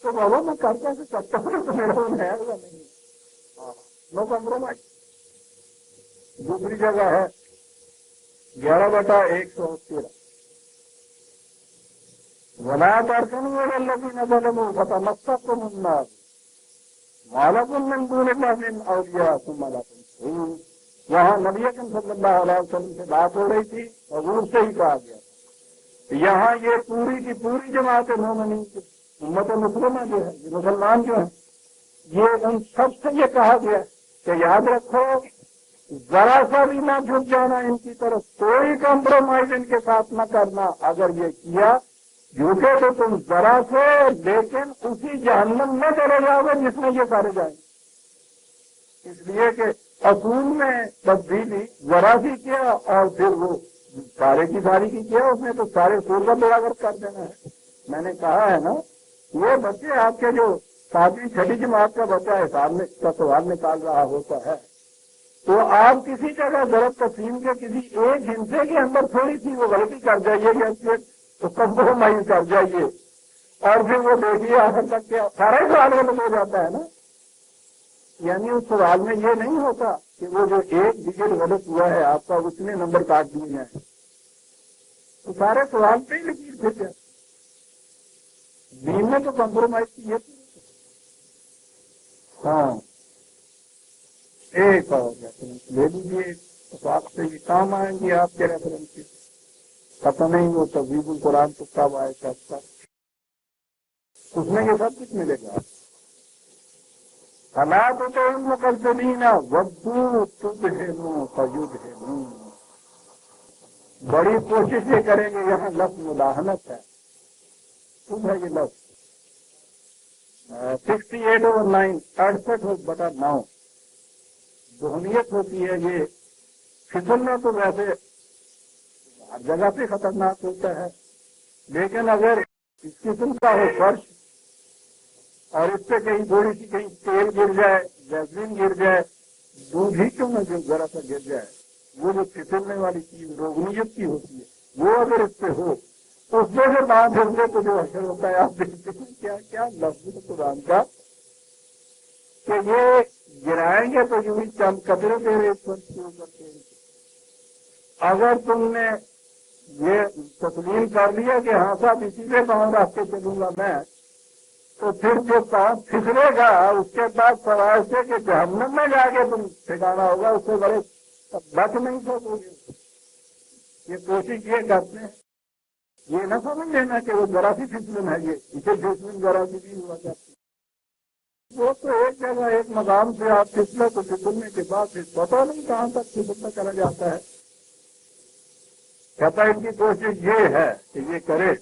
تو بابا میں کرتا سے کرتا ہوں تو میرا بنایا ہوا نہیں. نو کمپرومائز. دوسری جگہ ہے 11/113 ولا ترکنوا الى الذين ظلموا فتمسككم النار ما لكم من دون الله من اولیاء ثم لا تنصرون. یہاں نبی اکرم صلی اللہ علیہ وسلم سے بات ہو رہی تھی، حضور سے ہی کہا گیا. یہاں یہ پوری کی پوری جماعت مومنین کی امت مسلمہ جو ہے، یہ مسلمان جو ہیں، یہ ان سب سے یہ کہا گیا کہ یاد رکھو ذرا سا بھی نہ جھک جانا ان کی طرف، کوئی کمپرومائز ان کے ساتھ نہ کرنا. اگر یہ کیا جھوٹے تو تم ذرا سے، لیکن اسی جہنم میں چلے جاؤ گے جس میں یہ سارے جائیں. اس لیے کہ اصول میں تبدیلی ذرا سی کیا اور پھر وہ سارے کی ساری کی کیا، اس نے تو سارے اصول کا برابر کر دینا ہے. میں نے کہا ہے نا، یہ بچے آپ کے جو 7ویں 6ٹھی جماعت کا بچہ حساب میں کا سوال نکال رہا ہوتا ہے تو آپ کسی جگہ ضرب تقسیم کے کسی ایک ہندسے کے اندر تھوڑی سی وہ غلطی کر جائیے یا پھر تو کمپرومائز کر جائیے اور پھر وہ دیکھیے آخر تک کہ سارا ہی سوال غلط ہو جاتا ہے نا. یعنی اس سوال میں یہ نہیں ہوتا کہ وہ جو ایک ڈیجٹ غلط ہوا ہے آپ کا اس نے نمبر کاٹ دیے ہیں، تو سارے سوال پہ ہی لکیر پھر جائے. دین میں تو کمپرومائز کی ہے. ہاں ایک اور ریفرنس لے لیجیے تو آپ سے یہ کام آئیں گے آپ کے ریفرنس کی. پتہ نہیں وہ تہذیب القرآن تو کب آئے کب اس میں یہ سب کچھ ملے گا. حالات تو المقدمین ودو تدہنوا فیدہنون. بڑی کوشش یہ کریں گے. یہاں لفظ مداہنت ہے، خود ہے یہ لفظ 68/9 68/9 ذہنیت ہوتی ہے. یہ پھسلنا تو ویسے ہر جگہ پہ خطرناک ہوتا ہے، لیکن اگر اس قسم کا ہو فرش اور اس پہ کہیں تھوڑی سی کہیں تیل گر جائے، ویسلین گر جائے، دودھ ہی کیوں نہ جو ذرا سا گر جائے، وہ جو پھسلنے والی چیز روغنیت کی ہوتی ہے وہ اگر اس پہ ہو تو اس میں سے بات ہلنے تو جو اثر ہوتا ہے آپ دیکھتے ہیں. کیا کیا لفظ قرآن کا کہ یہ گرائیں گے تو یوں ہی چند قطرے تیرے اس پر شروع کرتے ہیں. اگر تم نے یہ تسلیم کر لیا کہ ہاں صاحب اسی سے پاؤں رکھ کے چلوں گا میں، تو پھر جو پاؤں پھسلے گا اس کے بعد سوائے سے کہ جہنم میں جا کے تم ٹھکانا ہوگا، اس سے بڑے بچ نہیں سکو گے. یہ کوشش یہ کرتے ہیں. یہ نہ سمجھ لینا کہ وہ ذرا سی پھسلن ہے، یہ اسے پھسلن ذرا سی بھی ہوا کرتی. وہ تو ایک جگہ ایک مقام سے آپ پھسلے تو پھسلنے کے بعد پھر پتہ نہیں کہاں تک پھسلتا چلا جاتا ہے. کہتا ان کی کوشش یہ ہے کہ یہ کرے.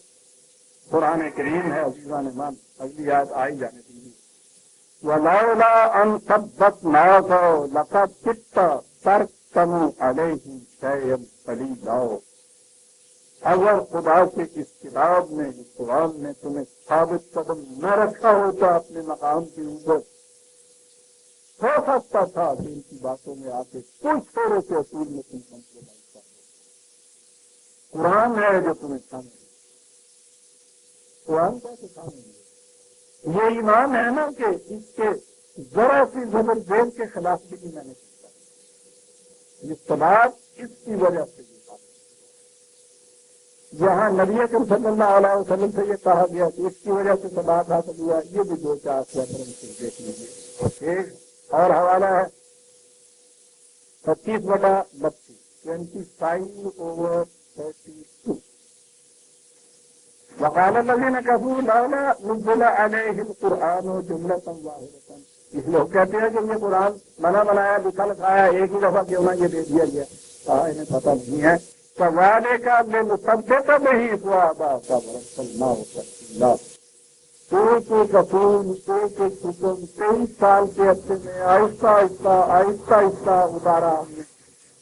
قرآن کریم ہے عزیزان ایمان، اگلی یاد آئی جانے دیجیے. وَلَوْلَا أَن ثَبَّتْنَاكَ لَقَدْ كِدتَّ تَرْكَنُ عَلَيْهِمْ شَيْئًا قَلِيلًا۔ اگر خدا کے اس کتاب نے، اس قرآن نے تمہیں ثابت قدم نہ رکھا ہوتا اپنے مقام کے اوپر، ہو سکتا تھا کہ ان کی باتوں میں آ کے کچھ تھوڑے سے اصول میں تم کمپرومائز کر دو۔ قرآن ہے جو تمہیں سامنے، قرآن کا تو سامنے یہ ایمان ہے نا کہ اس کے ذرا سی زبر دین کے خلاف بھی میں نے سوچا، یہ سبات اس کی وجہ سے یہاں نبی اکرم صلی اللہ علیہ وسلم سے یہ کہا گیا کہ اس کی وجہ سے سبات حاصل ہوا، یہ بھی دو چار کرم سے دیکھ لیجیے۔ ایک اور حوالہ ہے 25/32 25/32 وقال الذين كفروا لولا نزل عليه القرآن جملة واحدة۔ اس لوگ کہتے ہیں کہ یہ قرآن بنا بنایا لکھا لکھایا ایک ہی دفعہ کیوں نہ یہ دے دیا گیا، کہا انہیں پتہ نہیں ہے۔ سوالے کا بے مصدق نہیں فؤادا صبر ایک اصول ایک حکم 23 سال کے عرصے میں آہستہ آہستہ اتارا ہم نے،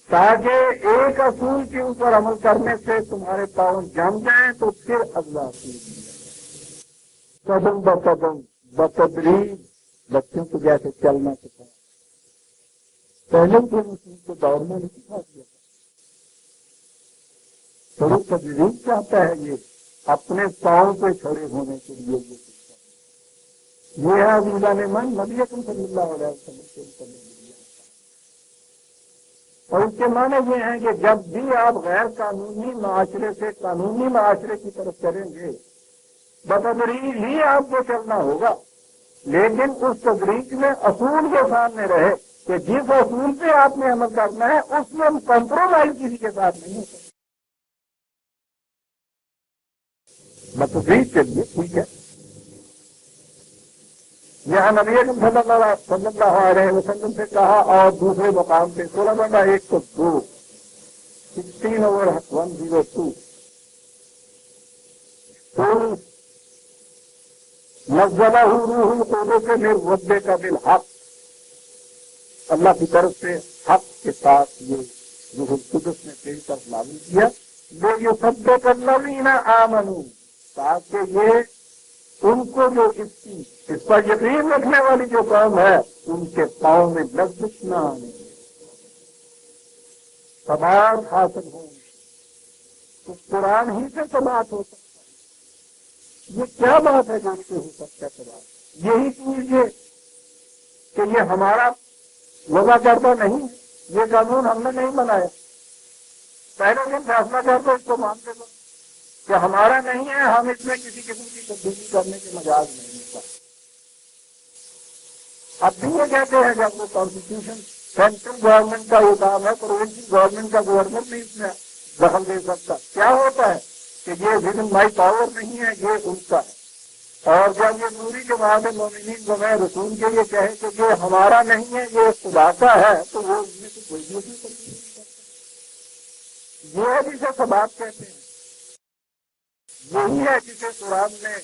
تاکہ ایک اصول کے اوپر عمل کرنے سے تمہارے پاؤں جم جائیں تو پھر اگلا اصول قدم بقدم بتدریج بچوں کو جیسے چلنا سکھا، پہلے کے مسلم کو دوڑنا نہیں سکھا دیا، تھوڑی تدریج چاہتا ہے یہ اپنے پاؤں پہ کھڑے ہونے کے لیے یہ ہے عزیزان من نبی اکرم صلی اللہ علیہ وسلم کے، اور اس کے معنی یہ ہیں کہ جب بھی آپ غیر قانونی معاشرے سے قانونی معاشرے کی طرف چلیں گے بتدریج ہی آپ کو چلنا ہوگا، لیکن اس تدریج میں اصول کے سامنے رہے کہ جس اصول پہ آپ نے عمل کرنا ہے اس میں کمپرومائز کسی کے ساتھ نہیں ہو سکتا، بتدریج چلیے ٹھیک ہے۔ یہاں نبی اکرم صلی اللہ علیہ وسلم سے کہا، اور دوسرے مقام پہ 16/102 16/102 نزلہ روح القدس من ربک بالحق، اللہ کی طرف سے حق کے ساتھ یہ روح القدس نے تیری طرف نازل کیا، لیثبت الذین آمنوا، تاکہ یہ ان کو جو اس پر یقین رکھنے والی جو قوم ہے ان کے پاؤں میں لذت نہ آنے، ثبات حاصل ہو، تو قرآن ہی سے ثبات ہو سکتا ہے۔ یہ کیا بات ہے جو اس سے ہو سکتا ہے ثبات؟ یہی چیز یہ کہ یہ ہمارا وضع کردہ نہیں ہے، یہ قانون ہم نے نہیں بنایا، پہلے دن فیصلہ کر دو اس کو مانتے دو کہ ہمارا نہیں ہے، ہم اس میں کسی قسم کی تبدیلی کرنے کے مجاز نہیں ہوتا۔ اب بھی یہ کہتے ہیں کہ اپنے کانسٹیٹیوشن سینٹرل گورنمنٹ کا یہ کام ہے، پروونشل گورنمنٹ کا گورنر نہیں اس میں دخل دے سکتا۔ کیا ہوتا ہے کہ یہ ود ان مائی پاور نہیں ہے، یہ ان کا ہے، اور جب یہ پوری جماعت مومنین کو میں رسول کے لیے کہے کہ یہ ہمارا نہیں ہے یہ خدا کا ہے، تو وہ اس میں سے کوئی دوسری تبدیلی نہیں کرتا۔ یہ ہے جسے ثبات کہتے ہیں، یہی ہے جسے قرآن نے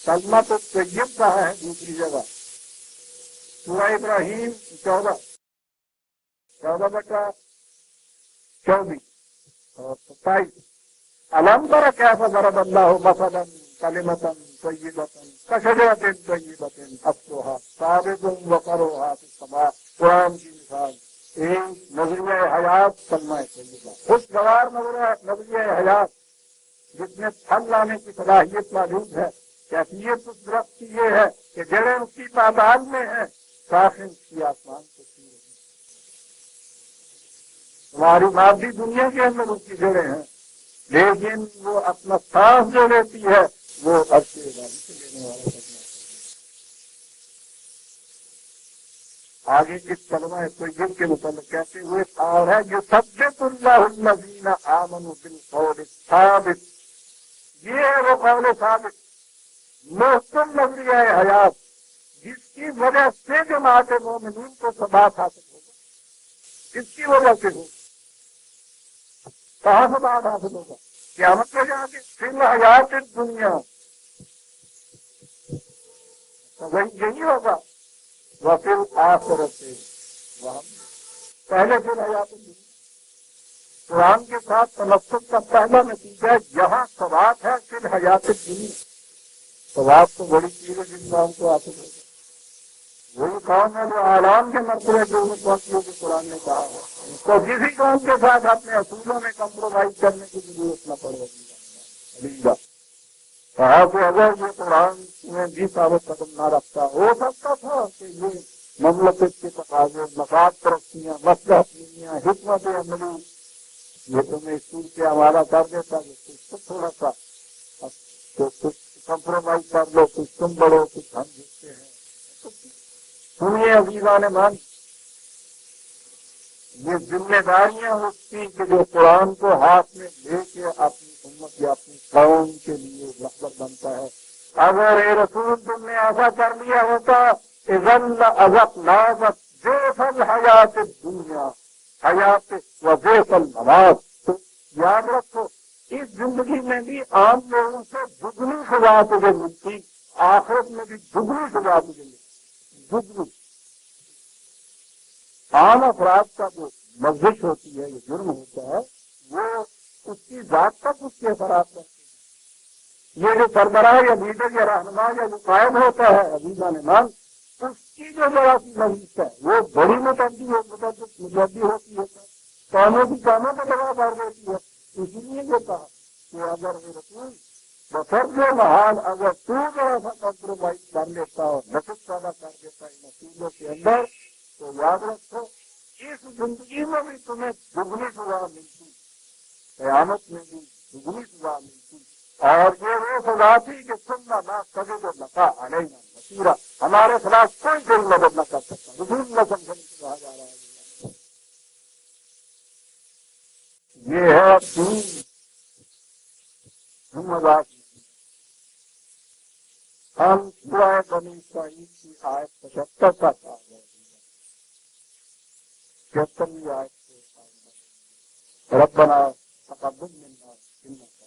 کلمۃ الطیب کہا ہے دوسری جگہ، سورہ ابراہیم 14/24 اور 27 الم تر کیف ضرب اللہ مثلا کلمۃ طیبۃ کشجرۃ طیبۃ اصلھا ثابت وفرعھا فی السماء، قرآن کی مثال ایک نظریہ حیات کلمہ طیبہ، خوشگوار نظریہ حیات جس میں پھل لانے کی صلاحیت موجود ہے، کیفیت اس درخت کی یہ ہے کہ جڑیں اس کی تعداد میں ہیں، شاخیں اس کی آسمان کو چھو رہی ہیں، ہماری مادی دنیا کے اندر اس کی جڑیں ہیں، لیکن وہ اپنا سانس جو لیتی ہے وہ عرش الہی سے لینے والا کرنا ہے۔ آگے اس کلمہ طیب کے متعلق کہتے ہوئے اور ہے یثبت اللہ الذین آمنوا بالقول الثابت، یہ ہے وہ قول ثابت محکم نظریہ حیات جس کی وجہ سے جماعت مومنین کو ثبات حاصل ہوگا، اس کی وجہ سے ہوگا۔ کہاں ثبات حاصل ہوگا؟ قیامت میں جا کے فی الحیات الدنیا، وہی یہی ہوگا وفی الآخرۃ، وہاں پہلے پھر حیات دنیا۔ قرآن کے ساتھ تمسک کا پہلا نتیجہ یہاں ثواب ہے، پھر حیات دنیا۔ ثواب تو بڑی چیز ہے جن کا ہم کو حاصل ہوگا۔ وہی قوم ہے جو اعلان کے مرتبے جو پہنچی ہوگی، قرآن نے کہا ہے تو کسی قوم کے ساتھ اپنے اصولوں میں کمپرومائز کرنے کی ضرورت نہ پڑے گی۔ کہا کہ اگر یہ قرآن میں بھی ثابت قدم نہ رکھتا، ہو سکتا تھا کہ یہ مملکت کے تقاضے، مفاد پرستیاں، مصلحت دینیاں، حکمت عملی، یہ تمہیں اسکول کے حوالہ کر دیتا کہ کچھ تو تھوڑا سا کچھ کمپرومائز کر لو، کچھ تم بڑھو، کچھ ہم جیتتے ہیں۔ سنیے عزیزان مان، یہ ذمہ داریاں ہوتی کہ جو قرآن کو ہاتھ میں لے کے اپنی امت یا اپنی قوم کے لیے رہبر بنتا ہے۔ اگر اے رسول تم نے ایسا کر لیا ہوتا، اذن لأذقناک ضعف الحیات الدنیا حیات و ضعف الممات۔ تو یاد رکھو، اس زندگی میں بھی عام لوگوں سے دگنی سزا تجھے ملتی، آخرت میں بھی دگنی سزا تجھے ملتی، دگنی۔ عام افراد کا جو لفزش ہوتی ہے، یہ جرم ہوتا ہے، وہ اس کی ذات تک اس کے اثرات کرتے ہیں۔ یہ جو سربراہ یا لیڈر یا رہنما یا جو قائد ہوتا ہے عزیزان مان، اس کی جو ذرا سی لفزش ہے وہ بڑی متعدی ہوتی ہے، قوموں کی قوموں کو دبا کر دیتی ہے۔ اس لیے یہ کہا کہ اگر یہ رسول بفرض محال اگر تو ذرا سا کمپرومائز کر لیتا اور نفس پیدا کر دیتا ان اصولوں کے اندر، تو یاد رکھو اس زندگی میں بھی تمہیں دگنی سزا ملتی، قیامت میں بھی دگنی سزا ملتی، اور یہ وہ سزا تھی کہ تم نہ کبھی تو لقا علینا نصیرا، ہمارے خلاف کوئی دل مدد نہ کر سکتا۔ رسول اللہ صلی اللہ علیہ وسلم سے کہا جا رہا ہے یہ ہے دین، ہم مذاق نہیں۔ ہم سورہ بنی اسرائیل کی آیت 75 کا کہا ہے، 76ویں آیت سے ربنا تقبل منا انک